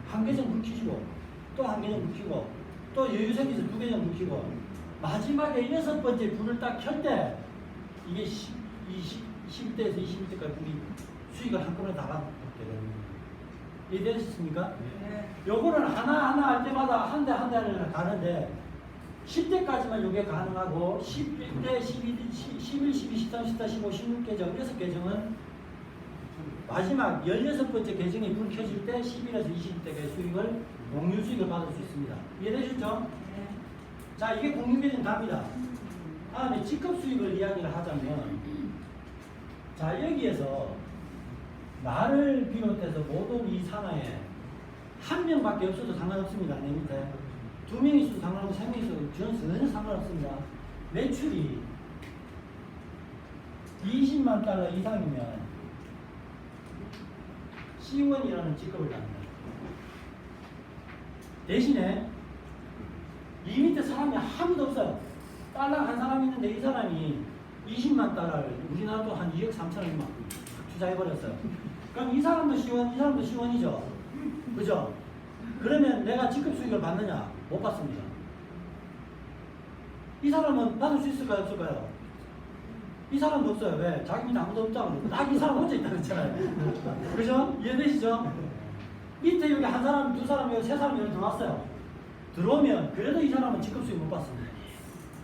한 계정 묵히시고 또 한 계정 묵히고 또 여유 생겨서 2계정 묵히고 마지막에 6번째 불을 딱 켤 때 이게 10대에서 21대까지 불이 수익을 한꺼번에 다 받게 됩니다. 이해되셨습니까? 네. 요거는 하나하나 할 때마다 한 대 한 대를 가는데 10대까지만 요게 가능하고 11대, 12대, 11, 12, 13, 14, 15, 16계정, 6계정은 마지막 16번째 계정이 불 켜질 때 11에서 20대까지 수익을 공유 수익을 받을 수 있습니다. 이해되셨죠? 네. 자, 이게 공유계정 답니다. 다음에 직급 수익을 이야기를 하자면 자, 여기에서 나를 비롯해서 모든 이 산하에 한 명밖에 없어도 상관없습니다. 내 밑에 2명이 있어도 상관없고 3명이 있어도 전혀 상관없습니다. 매출이 $200,000 이상이면 C1이라는 직급을 갖는다. 대신에 이 밑에 사람이 아무도 없어요. 달러 한 사람이 있는데 이 사람이 $200,000를 우리나라도 한 2억 3천원만 투자해버렸어요. 그럼 이 사람도 C1, 이 사람도 C1이죠. 그죠? 그러면 내가 직급 수익을 받느냐? 못 받습니다. 이 사람은 받을 수 있을까요? 없을까요? 이 사람도 없어요. 왜? 자기 밑에 아무도 없다고. 딱 이 사람 혼자 있다 그랬잖아요. 그죠? 이해되시죠? 밑에 여기 한 사람, 두 사람, 여기 세 사람이 여기 들어왔어요. 들어오면 그래도 이 사람은 직급 수익 못 받습니다.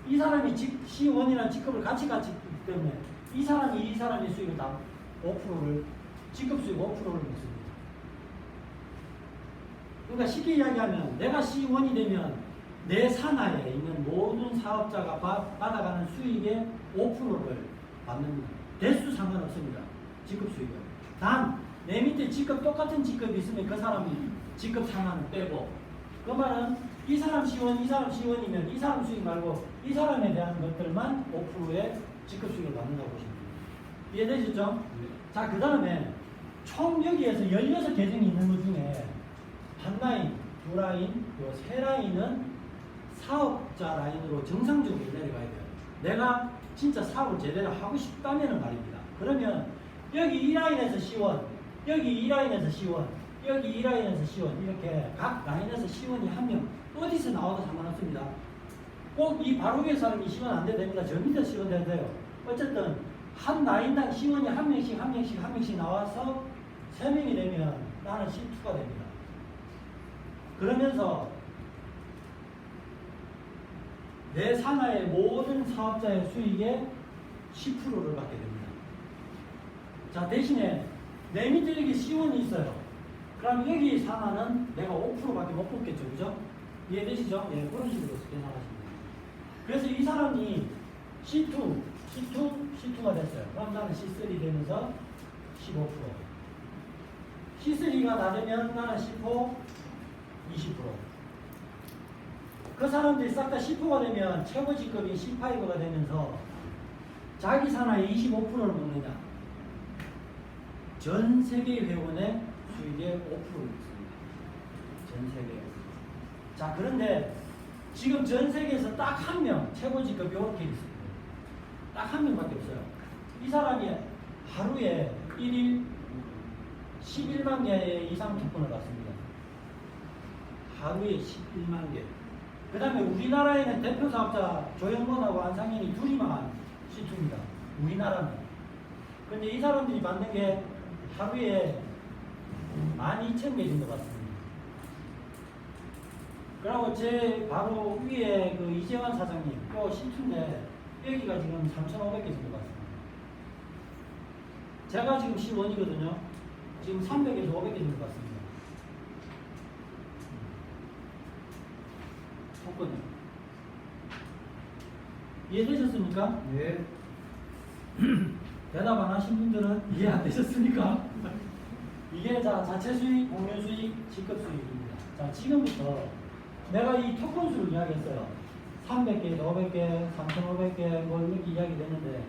이 사람이 C1이라는 직급을 같이 있기 때문에 이 사람의 수익을 다 5%를 직급 수익 5%를 먹습니다. 그러니까 쉽게 이야기하면 내가 C1이 되면 내 산하에 있는 모든 사업자가 받아가는 수익의 5%를 받는다. 대수 상관없습니다. 직급 수익은. 단 내 밑에 직급 똑같은 직급이 있으면 그 사람이 직급 상한을 빼고 그 말은 이 사람 C1, 이 사람 C1이면 이 사람 수익 말고 이 사람에 대한 것들만 5%의 직급 수익을 받는다고 보시면 됩니다. 이해되셨죠? 네. 자, 그 다음에 총 여기에서 16계정이 있는 것 중에 한 라인, 두 라인, 요 세 라인은 사업자 라인으로 정상적으로 내려가야 돼요. 내가 진짜 사업을 제대로 하고 싶다면 말입니다. 그러면 여기 이 라인에서 C1, 여기 이 라인에서 C1, 여기 이 라인에서 C1 이렇게 각 라인에서 C1이 한 명 어디서 나와도 상관없습니다. 꼭 이 바로 위에 사람이 C1 안 돼도 됩니다. 저 밑에 C1 돼도 돼요. 어쨌든 한 라인당 C1이 한 명씩 한 명씩 한 명씩 나와서 3명이 되면 나는 C2가 됩니다. 그러면서 내 산하의 모든 사업자의 수익의 10%를 받게 됩니다. 자, 대신에 내 밑에 여기 C1이 있어요. 그럼 여기 산하는 내가 5%밖에 못 뽑겠죠. 그죠? 이해되시죠? 예, 그런 식으로 계산하시면 됩니다. 그래서 이 사람이 C2가 됐어요. 그럼 나는 C3 되면서 15%. C3가 다 되면 나는 C4, 20%. 그 사람들이 싹 다 C4가 되면 최고 직급이 C5가 되면서 자기 산하의 25%를 먹느냐? 전 세계 회원의 수익의 5%를 먹습니다. 전 세계. 자, 그런데 지금 전 세계에서 딱 한 명 최고 직급이 이렇게 있습니다. 딱 한 명밖에 없어요. 이 사람이 하루에 1일 11만 개 이상 특권을 받습니다. 하루에 11만 개. 그 다음에 우리나라에는 대표 사업자 조영건하고 안상현이 둘이만 C2입니다. 우리나라는. 근데 이 사람들이 받는 게 하루에 12,000개 정도 받습니다. 그리고 제 바로 위에 그 이재환 사장님 또 C2인데 여기가 지금 3,500개 정도 받습니다. 제가 지금 C1이거든요. 지금 300에서 500개 정도 받습니다. 토큰을. 이해되셨습니까? 네. 대답 안 하신 분들은 이해 안 되셨습니까? 이게 자, 자체 수익, 공유 수익, 직급 수익입니다. 자, 지금부터 내가 이 토큰 수를 이야기했어요. 300개, 500개, 3,500개, 뭐 이렇게 이야기됐는데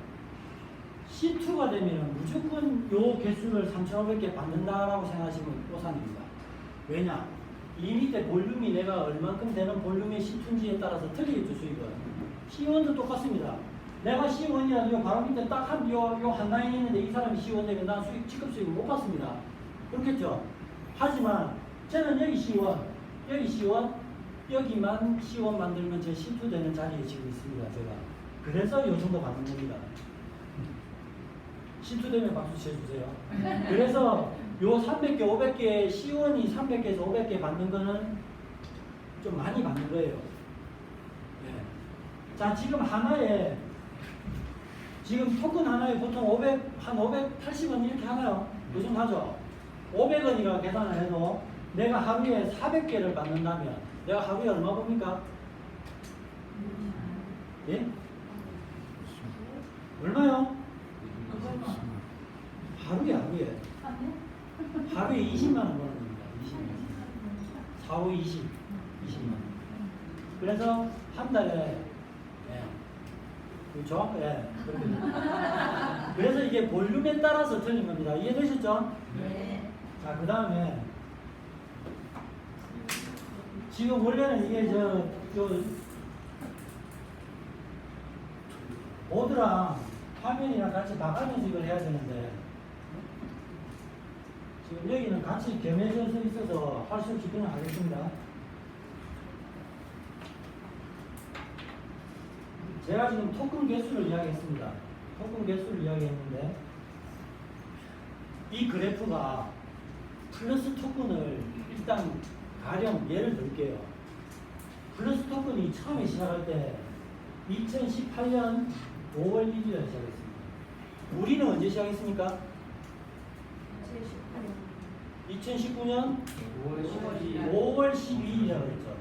C2가 되면 무조건 요 개수를 3,500개 받는다라고 생각하시면 오산입니다. 왜냐? 이 밑에 볼륨이 내가 얼만큼 되는 볼륨의 C2인지에 따라서 틀리겠죠, 수익은. C1도 똑같습니다. 내가 C1이라도 요 바로 밑에 딱 한 라인이 있는데 이 사람이 C1 되면 난 수익, 직급 수익을 못 받습니다. 그렇겠죠? 하지만 저는 여기 C1, 여기 C1, 여기만 C1 만들면 제 C2 되는 자리에 지금 있습니다, 제가. 그래서 요 정도 받는 겁니다. C2 되면 박수 쳐주세요. 그래서 요 300개, 500개, C1이 300개에서 500개 받는 거는 좀 많이 받는 거예요. 네. 자, 지금 하나에, 지금 토큰 하나에 보통 500, 한 580원 이렇게 하나요? 요즘 하죠? 500원이라고 계산을 해도 내가 하루에 400개를 받는다면 내가 하루에 얼마 봅니까? 예? 얼마요? 하루에 하루에 20만 원 버는 겁니다. 20만 원. 4, 5, 20, 20만 원. 그래서 한 달에 정확하게 그렇게 됩니다. 그래서 이게 볼륨에 따라서 틀린 겁니다. 이해되셨죠? 네. 자, 그 다음에 지금 원래는 이게 보드랑 화면이랑 같이 나가면서 이걸 해야 되는데 지금 여기는 같이 겸해져서 있어서 할 수 없이 그냥 하겠습니다. 제가 지금 토큰 개수를 이야기했습니다. 토큰 개수를 이야기했는데 이 그래프가 플러스 토큰을 일단 가령 예를 들게요. 플러스 토큰이 처음에 시작할 때 2018년 5월 1일에 시작했습니다. 우리는 언제 시작했습니까? 2019년 5월 12일이라고 했죠.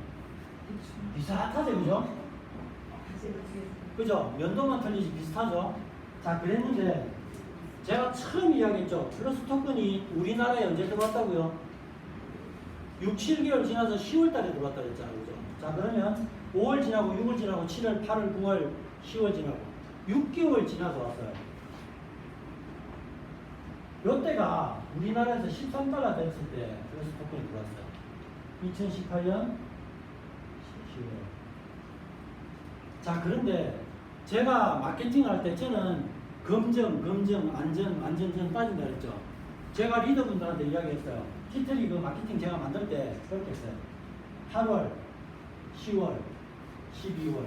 비슷하죠, 그죠? 그죠? 연도만 틀리지 비슷하죠? 자, 그랬는데 제가 처음 이야기했죠. 플러스 토큰이 우리나라에 언제 들어왔다고요? 6, 7개월 지나서 10월 달에 들어왔다 그랬잖아요. 그죠? 자, 그러면 5월 지나고 6월 지나고 7월, 8월, 9월, 10월 지나고 6개월 지나서 왔어요. 이때가 우리나라에서 13달러 됐을 때 플러스 토큰이 들어왔어요. 2018년 10월. 자, 그런데 제가 마케팅을 할 때 저는 검증, 안전 따진다 그랬죠. 제가 리더분들한테 이야기했어요. 티틀이 그 마케팅 제가 만들 때 그렇게 했어요. 8월, 10월, 12월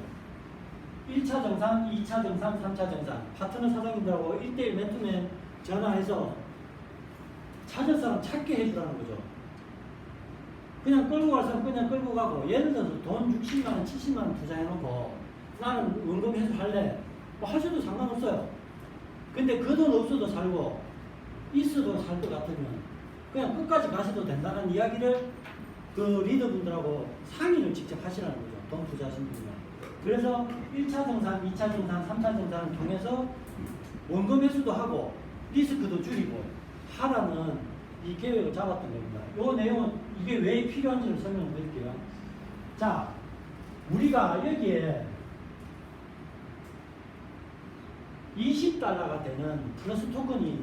1차 정산, 2차 정산, 3차 정산 파트너 사장님들하고 1대1 맨투맨 전화해서 찾을 사람 찾게 해주라는 거죠. 그냥 끌고 갈 사람 그냥 끌고 가고, 예를 들어서 돈 60만 원, 70만 원 투자해놓고 나는 원금 회수할래, 뭐 하셔도 상관없어요. 근데 그 돈 없어도 살고 있어도 살 것 같으면 그냥 끝까지 가셔도 된다는 이야기를 그 리더분들하고 상의를 직접 하시라는 거죠. 돈 투자하신 분이랑. 그래서 1차 정산, 2차 정산, 3차 정산을 통해서 원금 회수도 하고 리스크도 줄이고 하라는 이 계획을 잡았던 겁니다. 이 내용은 이게 왜 필요한지를 설명을 드릴게요. 자, 우리가 여기에 20달러가 되는 플러스 토큰이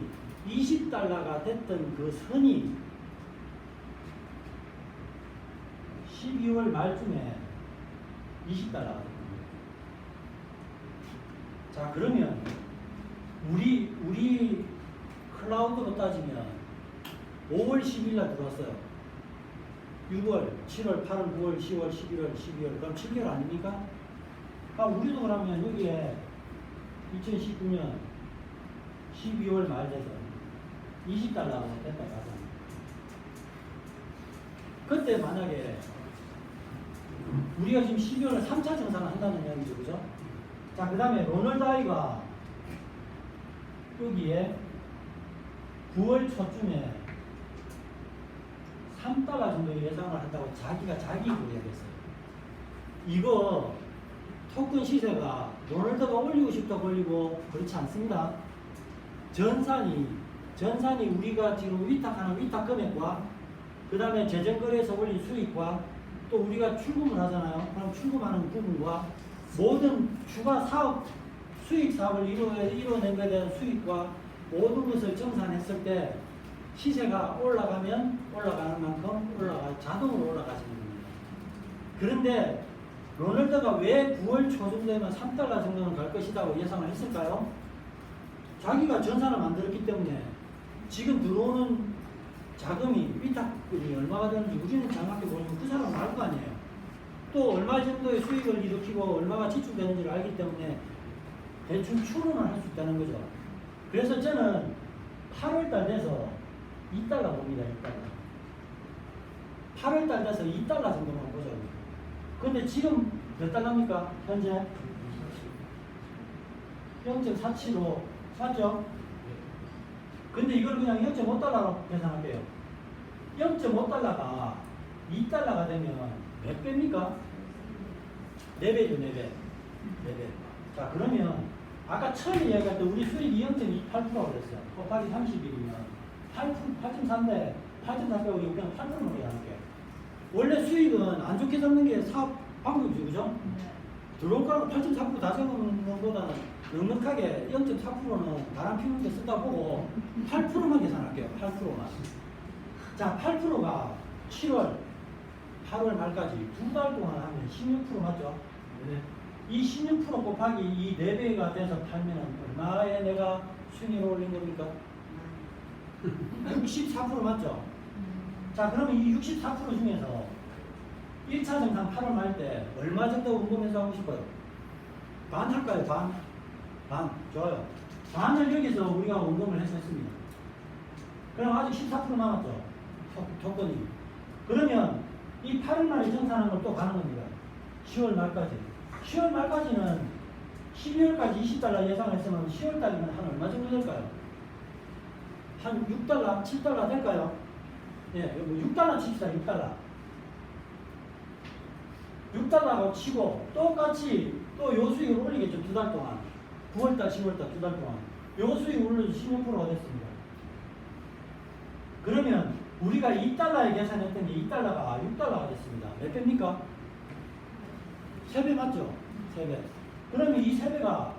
20달러가 됐던 그 선이 12월 말쯤에 20달러가 됐습니다. 자, 그러면 우리 클라우드로 따지면 5월 10일 날 들어왔어요. 6월, 7월, 8월, 9월, 10월, 11월, 12월, 그럼 7개월 아닙니까? 우리도 그러면 여기에 2019년 12월 말 돼서 20달러가 됐다 가자. 그때 만약에 우리가 지금 12월에 3차 정산을 한다는 이야기죠, 그죠? 자, 그 다음에 로널드 아이가 여기에 9월 초쯤에 3달러 정도 예상을 한다고 자기가 자기 입으로 얘기했어요. 이거 토큰 시세가 로널드가 올리고 싶다고 올리고 그렇지 않습니다. 전산이 우리가 지금 위탁하는 위탁 금액과 그 다음에 재정거래에서 올린 수익과 또 우리가 출금을 하잖아요. 그럼 출금하는 부분과 모든 주가 사업 수익 사업을 이뤄낸 것에 대한 수익과 모든 것을 정산했을 때 시세가 올라가면 올라가는 만큼 자동으로 올라가시는 겁니다. 그런데 로널드가 왜 9월 초쯤 되면 3달러 정도는 갈 것이라고 예상을 했을까요? 자기가 전산을 만들었기 때문에 지금 들어오는 자금이 위탁금이 얼마가 되는지 우리는 정확히 모르면 그 사람은 알 거 아니에요. 또 얼마 정도의 수익을 일으키고 얼마가 지출되는지를 알기 때문에 대충 추론을 할 수 있다는 거죠. 그래서 저는 8월달 돼서 2달러 봅니다. 2달러. 8월달 돼서 2달러 정도만 보자고요. 근데 지금 몇 달러입니까? 현재 0.475 맞죠? 근데 이걸 그냥 0.5달러로 계산할게요. 0.5달러가 2달러가 되면 몇 배입니까? 4배죠, 4배. 4배. 자, 그러면 아까 처음에 이야기할 때 우리 수익이 0.28%가 그랬어요. 곱하기 30일이면 8.3대 8.4배 우리 그냥 8%로 계산할게요. 원래 수익은 안 좋게 잡는 게 사업 방법이죠, 그죠? 들어올 거라고 8.4% 다 잡는 것보다는 넉넉하게 0.4%는 바람 피우는 데 쓴다 보고 8%만 계산할게요. 8%만. 자, 8%가 7월, 8월 말까지 두 달 동안 하면 16% 맞죠? 네. 이 16% 곱하기 이 4배가 돼서 팔면 얼마에 내가 순위로 올린 겁니까? 64% 맞죠? 자, 그러면 이 64% 중에서 1차 정산 8월 말 때 얼마 정도 원금해서 하고 싶어요? 반 할까요? 반? 반. 좋아요. 반을 여기서 우리가 원금을 해서 했습니다. 그럼 아직 14% 남았죠? 조건이. 그러면 이 8월 말에 정산한 걸 또 가는 겁니다. 10월 말까지. 10월 말까지는 12월까지 20달러 예상했으면 10월 달이면 한 얼마 정도 될까요? 한 6달러, 7달러 될까요? 예, 6달러 칩시다, 6달러. 6달러고 치고 똑같이 또 요 수익을 올리겠죠, 두 달 동안. 9월달, 10월달 두 달 동안. 요 수익 올려서 16%가 됐습니다. 그러면 우리가 2달러에 계산했더니 2달러가 6달러가 됐습니다. 몇 배입니까? 3배 맞죠? 3배. 그러면 이 3배가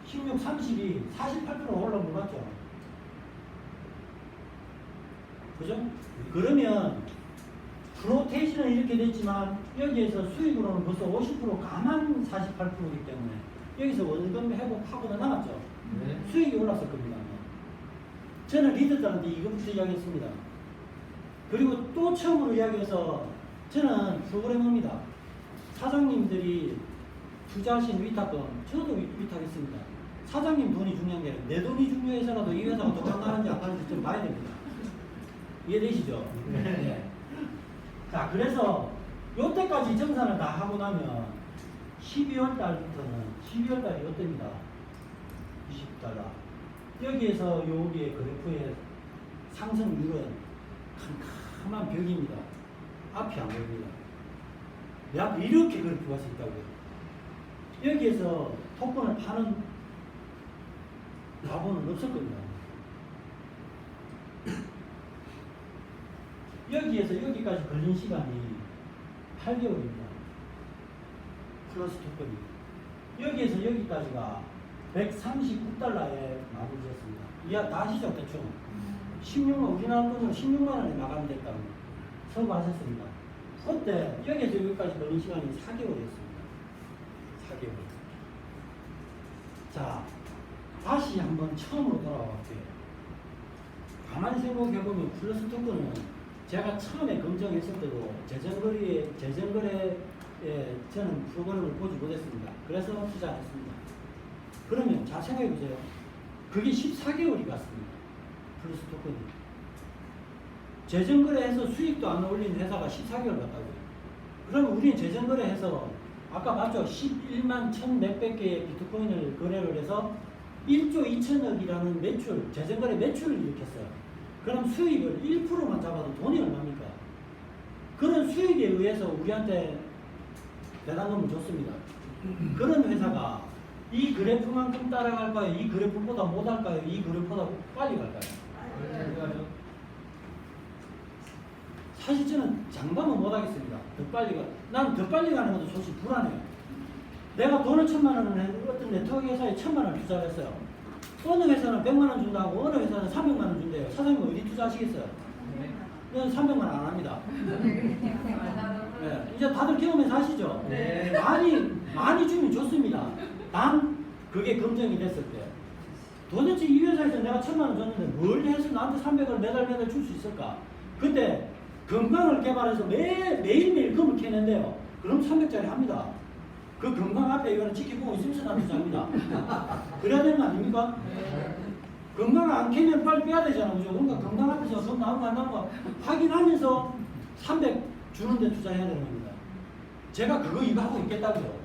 16, 32, 48%가 올라온 거 맞죠? 그죠? 그러면 프로테이션은 이렇게 됐지만 여기에서 수익으로는 벌써 50% 가만 48%이기 때문에 여기서 원금 회복하고는 남았죠. 네. 수익이 올랐을 겁니다. 저는 리더들한테 이것부터 이야기했습니다. 그리고 또 처음으로 이야기해서 저는 프로그래머입니다. 사장님들이 투자하신 위탁금 저도 위탁했습니다. 사장님 돈이 중요한 게 아니라 내 돈이 중요해서라도 이 회사가 더 강하는지 안 가는지 좀 봐야 됩니다. 이해되시죠? 네. 자, 그래서 요때까지 정산을 다 하고 나면 12월 달부터는 12월 달이 요때입니다. 20달러. 여기에서 여기에 그래프의 상승률은 캄캄한 벽입니다. 앞이 안 보입니다. 약 이렇게 그래프가 서 있다고요. 여기에서 토큰을 파는 자본은 없을 겁니다. 여기에서 여기까지 걸린 시간이 8개월입니다. 플러스 토큰이. 여기에서 여기까지가 139달러에 마무리됐습니다. 이해 다 아시죠? 대충. 16만, 우리나라 돈으로 16만 원에 마감이 됐다고 선고하셨습니다. 그때 여기에서 여기까지 걸린 시간이 4개월이었습니다. 4개월. 자, 다시 한번 처음으로 돌아갈게요. 가만히 생각해보면 플러스 토큰은 제가 처음에 검증했을 때도 재정거래에 저는 프로그램을 보지 못했습니다. 그래서 투자 안 했습니다. 그러면 잘 생각해보세요. 그게 14개월이 갔습니다. 플러스 토큰이. 재정거래해서 수익도 안 올린 회사가 14개월 갔다고요. 그러면 우리는 재정거래해서 아까 맞죠? 11만 1,100몇 개의 비트코인을 거래를 해서 1조 2천억이라는 매출, 재정거래 매출을 일으켰어요. 그럼 수익을 1%만 잡아도 돈이 얼마입니까? 그런 수익에 의해서 우리한테 배당금을 줬습니다. 그런 회사가 이 그래프만큼 따라갈까요? 이 그래프보다 못할까요? 이 그래프보다 빨리 갈까요? 사실 저는 장담은 못하겠습니다. 더 빨리 가. 나는 더 빨리 가는 것도 솔직히 불안해요. 내가 돈을 1,000만 원을 어떤 네트워크 회사에 1,000만 원을 투자를 했어요. 어느 회사는 100만 원 준다고 어느 회사는 300만 원 준대요. 사장님 어디 투자하시겠어요? 저는 300만 원 안 합니다. 네, 이제 다들 경험해서 아시죠? 네. 많이 주면 좋습니다. 단 그게 검증이 됐을 때 도대체 이 회사에서 내가 1,000만 원 줬는데 뭘 해서 나한테 300을 매달 줄 수 있을까? 근데 건강을 개발해서 매일매일 금을 캐는데요. 그럼 300짜리 합니다. 그 건강 앞에 이거는 지켜보고 있으면서 나는 투자합니다. 그래야 되는 거 아닙니까? 건강 안 캐면 빨리 빼야 되잖아. 그죠? 그러니까 건강 앞에서 돈 나온 거 안 나온 거 확인하면서 300 주는데 투자해야 되는 겁니다. 제가 이거 하고 있겠다고요.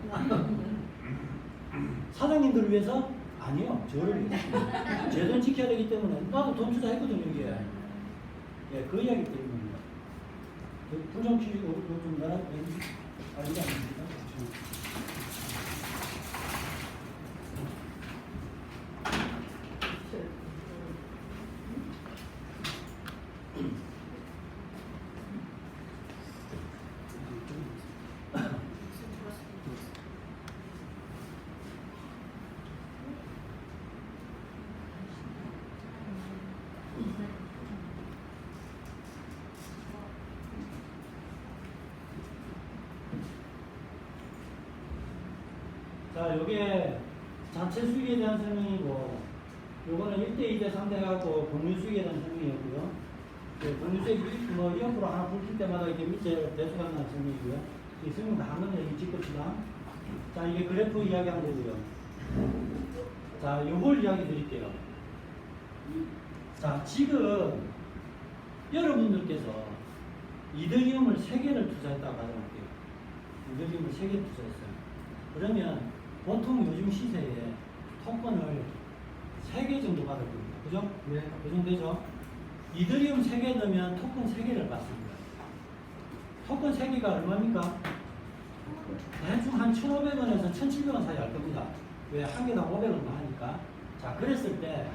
사장님들을 위해서? 아니요. 저를 위해서. 제 돈 지켜야 되기 때문에 나도 돈 투자했거든요. 이게. 예, 그 이야기 때문입니다. 부정치 좀 나라 알지 않습니까? 자, 요게 자체 수익에 대한 설명이고, 요거는 1대 2대 3대 갖고 공유 수익에 대한 설명이었고요. 공유 수익 뭐 2% 하나 붙일 때마다 이게 밑에 대수가 나는 설명이고요. 이 설명 다 한 건데 이 찍읍시다. 자, 이게 그래프 이야기한 거고요. 자, 요걸 이야기 드릴게요. 자, 지금 여러분들께서 이더리움을 3개를 투자했다고 가정할게요. 이더리움을 3개 투자했어요. 그러면 보통 요즘 시세에 토큰을 3개 정도 받을 겁니다. 그죠? 네. 그 정도 되죠? 이더리움 3개 넣으면 토큰 3개를 받습니다. 토큰 3개가 얼마입니까? 대충 한 1,500원에서 1,700원 사이 할 겁니다. 왜? 한 개당 500원만 하니까. 자, 그랬을 때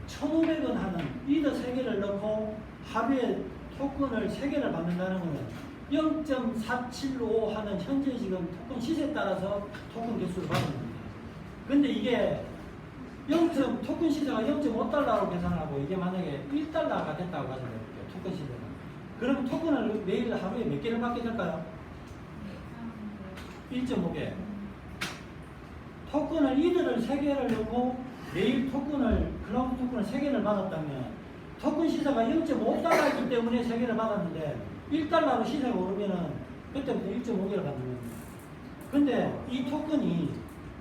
1,500원 하는 이더 3개를 넣고 하루에 토큰을 3개를 받는다는 것은 0.475 하는 현재 지금 토큰 시세에 따라서 토큰 개수를 받는 겁니다. 근데 이게 토큰 시세가 0.5달러로 계산하고 이게 만약에 1달러가 됐다고 가정해볼게요. 토큰 시세가. 그러면 토큰을 매일 하루에 몇 개를 받게 될까요? 1.5개. 토큰을 이더를 3개를 넣고 매일 클라우드 토큰을 3개를 받았다면 토큰 시세가 0.5달러이기 때문에 3개를 받았는데 1달러로 시세가 오르면은 그때부터 1.5개를 받는 겁니다. 근데 이 토큰이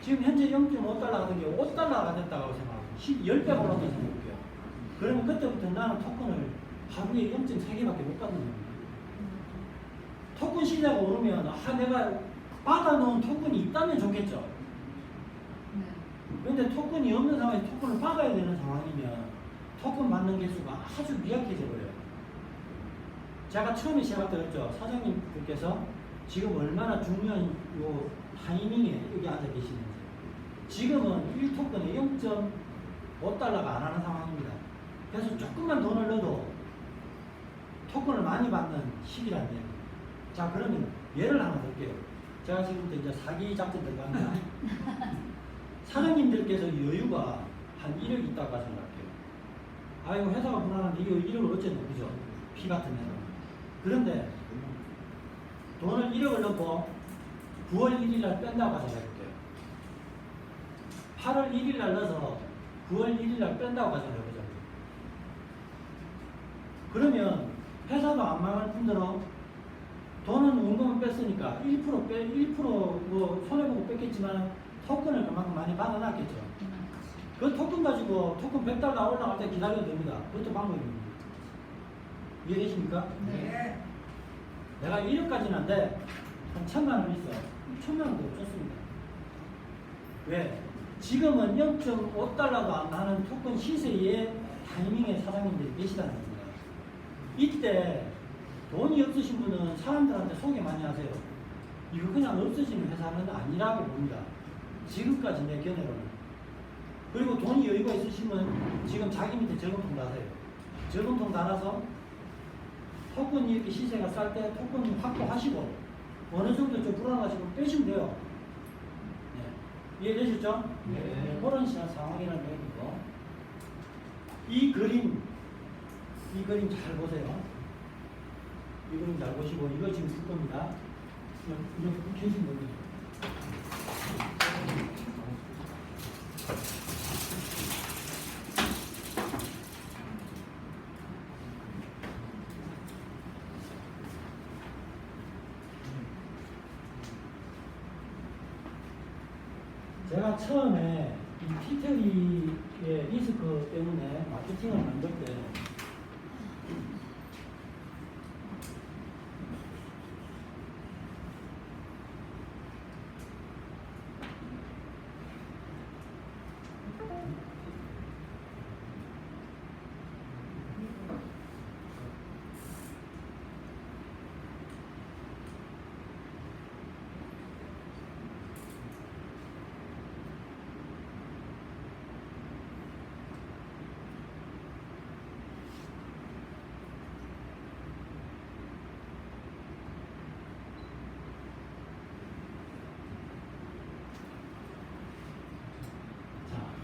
지금 현재 0.5달러 같은 경우 5달러가 됐다고 생각하고 10배 올랐다고 생각해볼게요. 그러면 그때부터 나는 토큰을 하루에 0.3개밖에 못 받는 겁니다. 토큰 시세가 오르면 내가 받아놓은 토큰이 있다면 좋겠죠. 그런데 토큰이 없는 상황에 토큰을 받아야 되는 상황이면 토큰 받는 개수가 아주 미약해져 버려요. 제가 처음에 시작할 때 그랬죠. 사장님들께서 지금 얼마나 중요한 요 타이밍에 여기 앉아 계시는지. 지금은 1토큰에 0.5달러가 안 하는 상황입니다. 그래서 조금만 돈을 넣어도 토큰을 많이 받는 시기란 얘기입니다. 자, 그러면 예를 하나 들게요. 제가 지금부터 이제 사기 작전 들어갑니다. 사장님들께서 여유가 한 1억 있다고 생각할게요. 아이고, 회사가 불안한데 이거 1억을 어째 넣죠? 피 같은 회사. 그런데 돈을 1억을 넣고 9월 1일 날 뺀다고 가정해볼게요. 8월 1일 날 넣어서 9월 1일 날 뺀다고 가정해보죠. 그러면 회사도 안 망할 뿐더러 돈은 원금을 뺐으니까 1% 뭐 손해보고 뺐겠지만 토큰을 그만큼 많이 받아놨겠죠. 그 토큰 가지고 토큰 100달러 올라갈 때 기다려도 됩니다. 그것도 방법입니다. 이해되십니까? 네. 내가 1억까지는 안 돼. 한 1,000만 원 있어. 1,000만 원도 좋습니다. 왜? 지금은 0.5달러도 안 하는 토큰 시세의 타이밍에 사장님들이 계시다는 겁니다. 이때 돈이 없으신 분은 사람들한테 소개 많이 하세요. 이거 그냥 없어지는 회사는 아니라고 봅니다. 지금까지 내 견해로는. 그리고 돈이 여유가 있으시면 지금 자기 밑에 저금통 다세요. 저금통 달아서 토큰 이렇게 시세가 쌀 때 토큰 확보하시고 어느 정도 좀 불안하시면 빼시면 돼요. 네. 이해되셨죠? 네. 그런 상황이라는 얘기고. 이 그림 잘 보세요. 이 그림 잘 보시고 이거 지금 쓸 겁니다. 이렇게 계신 분들. 제가 처음에 이 티터리의 리스크 때문에 마케팅을 만들 때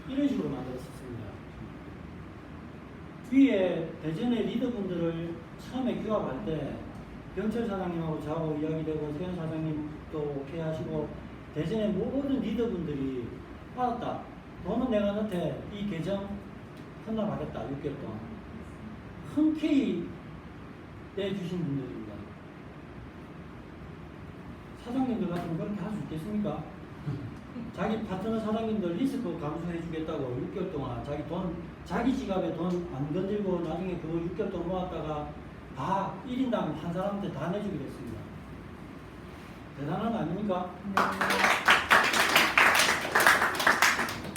이런 식으로 만들었습니다. 위에 대전의 리더분들을 처음에 규합할 때 병철 사장님하고 저하고 이야기되고 세현 사장님도 오케이 하시고 대전의 모든 리더분들이 알았다. 너는 내가 너한테 이 계정 헌납하겠다. 6개월 동안. 흔쾌히 내주신 분들입니다. 사장님들 같으면 그렇게 할 수 있겠습니까? 자기 파트너 사장님들 리스크 감수해 주겠다고 6개월 동안 자기 지갑에 돈 안 건들고 나중에 그거 6개월 동안 모았다가 다 1인당 한 사람한테 다 내주기로 했습니다. 대단한 거 아닙니까?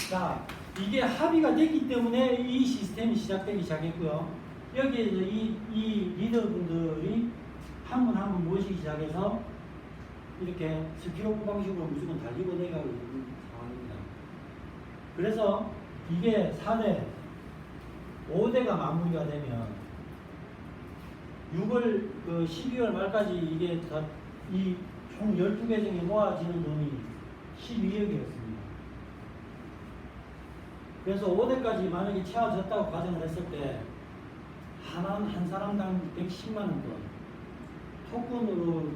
자, 이게 합의가 됐기 때문에 이 시스템이 시작되기 시작했고요. 여기에서 이 리더분들이 한 분 한 분 모시기 시작해서 이렇게 스피로프 방식으로 무조건 달리고 내가고 있는 상황입니다. 그래서 이게 4대, 5대가 마무리가 되면 12월 말까지 이게 다 이 총 12계정에 모아지는 돈이 12억이었습니다. 그래서 5대까지 만약에 채워졌다고 가정을 했을 때 한 사람당 110만 원 돈, 토큰으로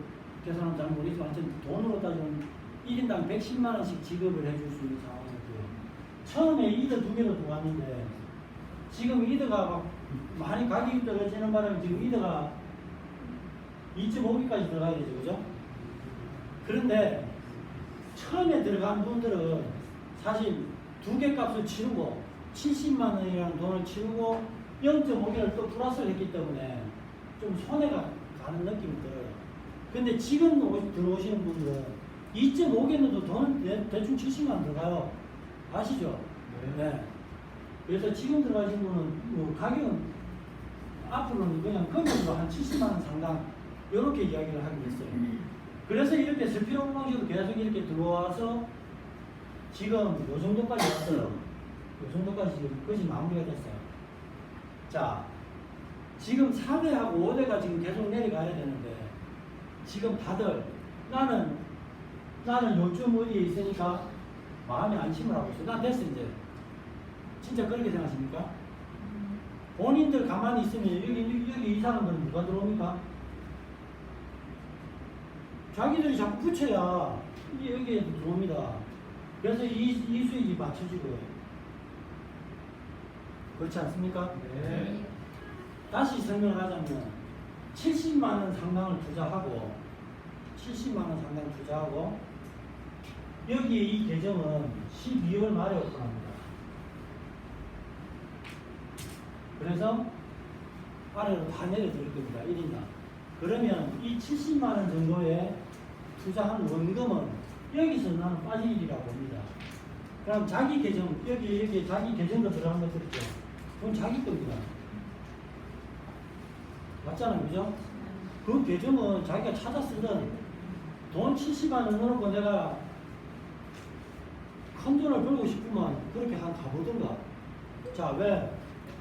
계산은 잘 모르겠지만 하여튼 돈으로 따지면 1인당 110만 원씩 지급을 해줄 수 있는 상황이고요. 처음에 이더 2개로 들어왔는데 지금 이더가 막 많이 가격이 떨어지는 바람에 지금 이더가 2.5기까지 들어가야 되죠. 그죠? 그런데 처음에 들어간 분들은 사실 2개 값을 치르고 70만 원이라는 돈을 치르고 0.5개를 또 플러스를 했기 때문에 좀 손해가 가는 느낌이 들어요. 근데 지금 들어오시는 분들은 2.5개는도 돈은 대충 70만 원 들어가요. 아시죠? 네. 그래서 지금 들어가신 분은 뭐 가격은 앞으로는 그냥 금액으로 한 70만 원 상당 이렇게 이야기를 하기로 했어요. 그래서 이렇게 스피로프 방식으로 계속 이렇게 들어와서 지금 요 정도까지 왔어요. 요 정도까지 지금 거의 마무리가 됐어요. 자, 지금 4대하고 5대가 지금 계속 내려가야 되는데 지금 다들 나는 요즘 어디에 있으니까 마음이 안심을 하고 있어. 난 됐어 이제. 진짜 그렇게 생각하십니까? 본인들 가만히 있으면 여기 이 사람들은 누가 들어옵니까? 자기들이 자꾸 붙여야 여기에 들어옵니다. 그래서 이 수익이 맞춰지고요. 그렇지 않습니까? 네. 다시 설명을 하자면 70만 원 상당을 투자하고 70만 원 상당을 투자하고 여기에 이 계정은 12월 말에 오픈합니다. 그래서 아래로 다 내려드릴 겁니다. 1인당. 그러면 이 70만 원 정도에 투자한 원금은 여기서 나는 빠질 일이라고 봅니다. 그럼 자기 계정, 여기 자기 계정도 들어간 것들 있죠. 그건 자기 겁니다. 맞잖아요, 그죠? 그 계정은 자기가 찾아 쓰던 돈 70만 원 넣어놓고 내가 큰 돈을 벌고 싶으면 그렇게 한 가보던가. 자, 왜?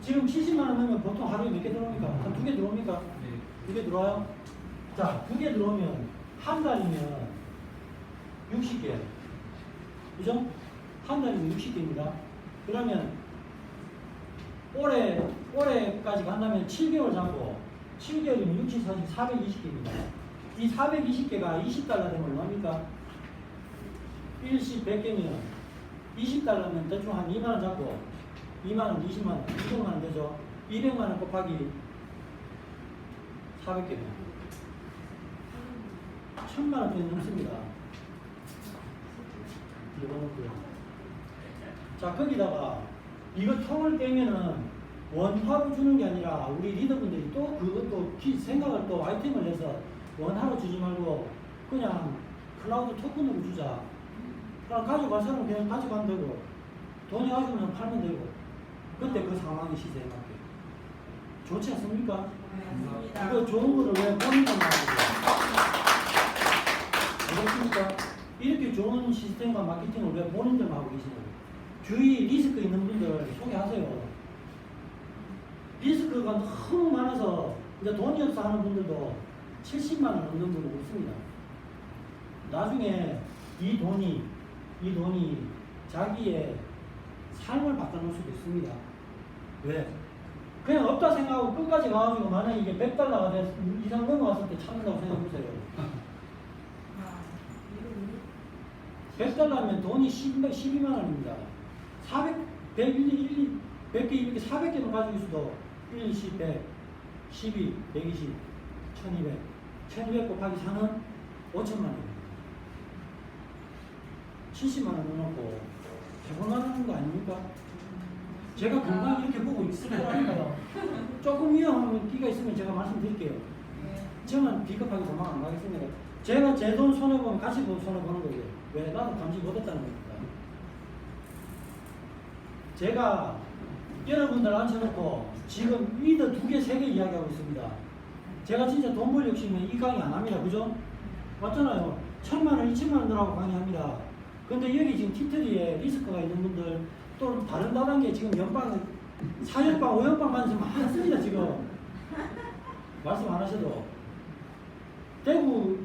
지금 70만 원 넣으면 보통 하루에 몇 개 들어옵니까? 한 2개 들어옵니까? 네. 2개 들어와요? 자, 2개 들어오면 한 달이면 60개. 그죠? 한 달이면 60개입니다. 그러면 올해까지 간다면 7개월 잡고 7개월이면 60, 40, 420개입니다. 이 420개가 20달러 되면 얼마입니까? 일시 100개면 20달러면 대충 한 2만원 잡고 2만원, 20만원, 200만원 되죠? 200만원 곱하기 400개면 1000만원 돈이 넘습니다. 이거는요. 자, 거기다가 이거 통을 떼면은 원화로 주는 게 아니라 우리 리더분들이 또 그것도 생각을 또 아이템을 해서 원화로 주지 말고 그냥 클라우드 토큰으로 주자. 그럼 가져갈 사람은 그냥 가져가면 되고 돈이 가지고는 팔면 되고 그때 그 상황의 시세에 맞게. 좋지 않습니까? 이거 좋은 거를 왜 본인만 하고 그렇습니까? 이렇게 좋은 시스템과 마케팅을 왜 본인들만 하고 계시냐고. 주위 리스크 있는 분들 소개하세요. 리스크가 너무 많아서 이제 돈이 없어 하는 분들도 70만 원 넘는 분은 없습니다. 나중에 이 돈이 자기의 삶을 바꿔놓을 수도 있습니다. 왜? 그냥 없다 생각하고 끝까지 가가지고 만약에 이게 100달러가 이상 넘어갔을 때 찾는다고 생각해보세요. 100달러면 돈이 12만 원입니다. 100개, 이렇게 400개만 가지고 있어도 1, 10, 100, 12, 120, 1200. 1200 곱하기 4는 5천만 원입니다. 70만 원 넣어놓고 100만 원 하는 거 아닙니까? 제가 금방 이렇게 보고 있을 거라니까요. 조금 위험한 끼가 있으면 제가 말씀드릴게요. 저는 비겁하게 도망 안 가겠습니다. 제가 제 돈 손해보면 같이 손해보는 거예요. 왜? 나도 감지 못했다는 겁니다. 제가 여러분들 앉혀놓고 지금 리더 2개, 3개 이야기하고 있습니다. 제가 진짜 돈 벌 욕심에 이 강의 안 합니다. 그죠? 맞잖아요. 1000만원, 2000만원 넣으라고 강의합니다. 근데 여기 지금 티트리에 리스크가 있는 분들 또 다른 다단계 지금 연방 4연방, 5연방 받는 사람 많습니다. 지금 말씀 안 하셔도 대구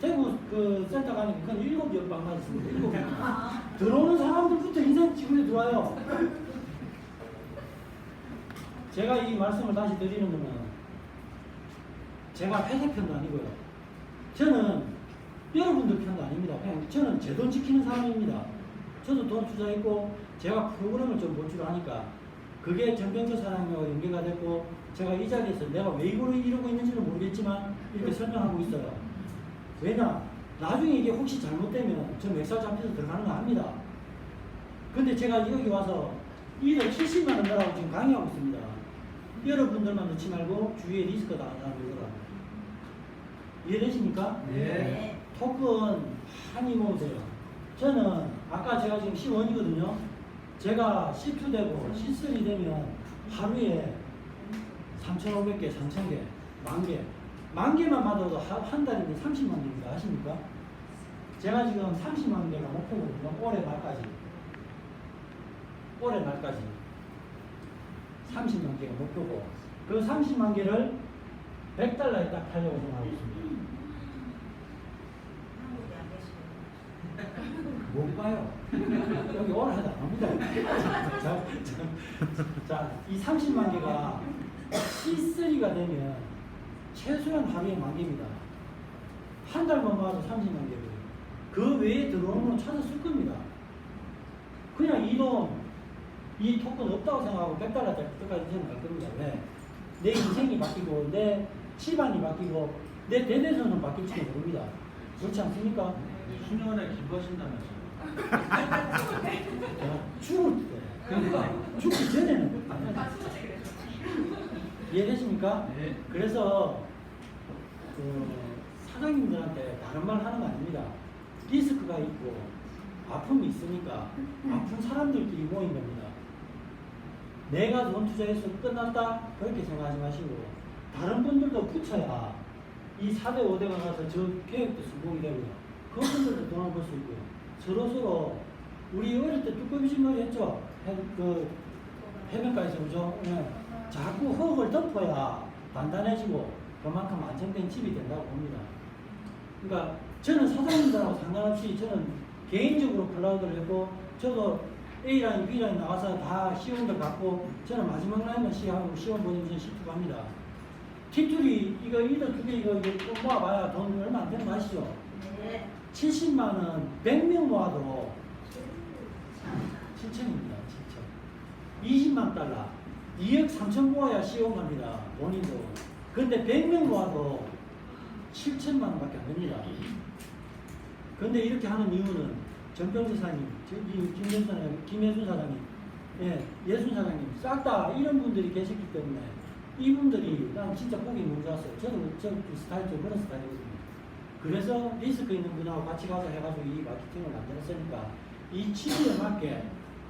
그 센터 가니까 그건 7연방 받았습니다. 7연방 들어오는 사람들부터 인생 지구에 들어와요. 제가 이 말씀을 다시 드리는 거는 제가 회사 편도 아니고요. 저는 여러분들 편도 아닙니다. 그냥 저는 제 돈 지키는 사람입니다. 저도 돈 투자했고 제가 프로그램을 좀 볼 줄 아니까 그게 정병철 사장님하고 연계가 됐고 제가 이 자리에서 내가 왜 이거를 이러고 있는지는 모르겠지만 이렇게 설명하고 있어요. 왜냐? 나중에 이게 혹시 잘못되면 저 멱살 잡혀서 들어가는 거 압니다. 근데 제가 여기 와서 이를 70만 원 넣으라고 지금 강의하고 있습니다. 여러분들만 넣지 말고 주위에 리스크 나가는 사람 넣으라고. 이해되십니까? 네. 토큰 많이 모으세요. 저는 아까 제가 지금 C1이거든요. 제가 C2 되고 C3 되면 하루에 3,500개, 3,000개, 10,000개. 10,000개만 받아도 한 달이면 30만 개입니다. 아십니까? 제가 지금 30만 개가 목표거든요. 올해 말까지. 30만 개가 목표고 그 30만 개를 100달러에 딱 팔려고 생각하고 있습니다. 못 봐요. 여기 오라 해도 안 합니다. 자, 이 30만 개가 C3가 되면 최소한 하루에 10,000개입니다. 한 달만 봐도 30만 개를. 그 외에 들어오는 건 찾아 쓸 겁니다. 그냥 이 토큰 없다고 생각하고 100달러 때까지 저는 갈 겁니다. 왜? 내 인생이 바뀌고, 내 집안이 바뀌고, 내 대대손은 바뀔지도 모릅니다. 그렇지 않습니까? 수년에 기부하신다면서요? 죽을 때. 그러니까 죽기 전에는. 이해되십니까? 네. 그래서, 사장님들한테 다른 말 하는 거 아닙니다. 리스크가 있고, 아픔이 있으니까 아픈 사람들끼리 모인 겁니다. 내가 돈 투자해서 끝났다 그렇게 생각하지 마시고 다른 분들도 붙여야 이 4대 5대가 가서 저 계획도 성공이 되고요. 그분들도 돈을 벌 수 있고요. 서로 우리 어릴 때 뚜껑이 말이 했죠. 해변가에서 그죠? 네. 자꾸 흙을 덮어야 단단해지고 그만큼 안정된 집이 된다고 봅니다. 그러니까 저는 사장님들하고 상관없이 저는 개인적으로 클라우드를 했고 저도 A라인, B라인 나가서 다 시험들 받고 저는 마지막 라인만 시험 보내면 시투 갑니다. 팁줄이 이거 이거 두 개 이거 꼭 모아봐야 돈 얼마 안 되는 거 아시죠? 네. 70만 원 100명 모아도 7천입니다. 7천. 20만 달러 2억 3천 모아야 시험 갑니다. 본인도. 근데 100명 모아도 7천만 원밖에 안 됩니다. 근데 이렇게 하는 이유는 정병재 사장님, 김예순 사장님, 예순 사장님, 싹 다 이런 분들이 계셨기 때문에 이분들이 난 진짜 보기 너무 좋았어요. 저도 저 스타일 좀 그런 스타일이거든요. 그래서 리스크 있는 분하고 같이 가서 해가지고 이 마케팅을 만들었으니까 이 취지에 맞게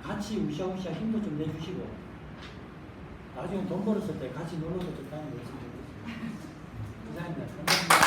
같이 우샤우샤 힘도 좀 내주시고 나중에 돈 벌었을 때 같이 놀러도 좀 다니고 있으면 좋겠습니다. 감사합니다.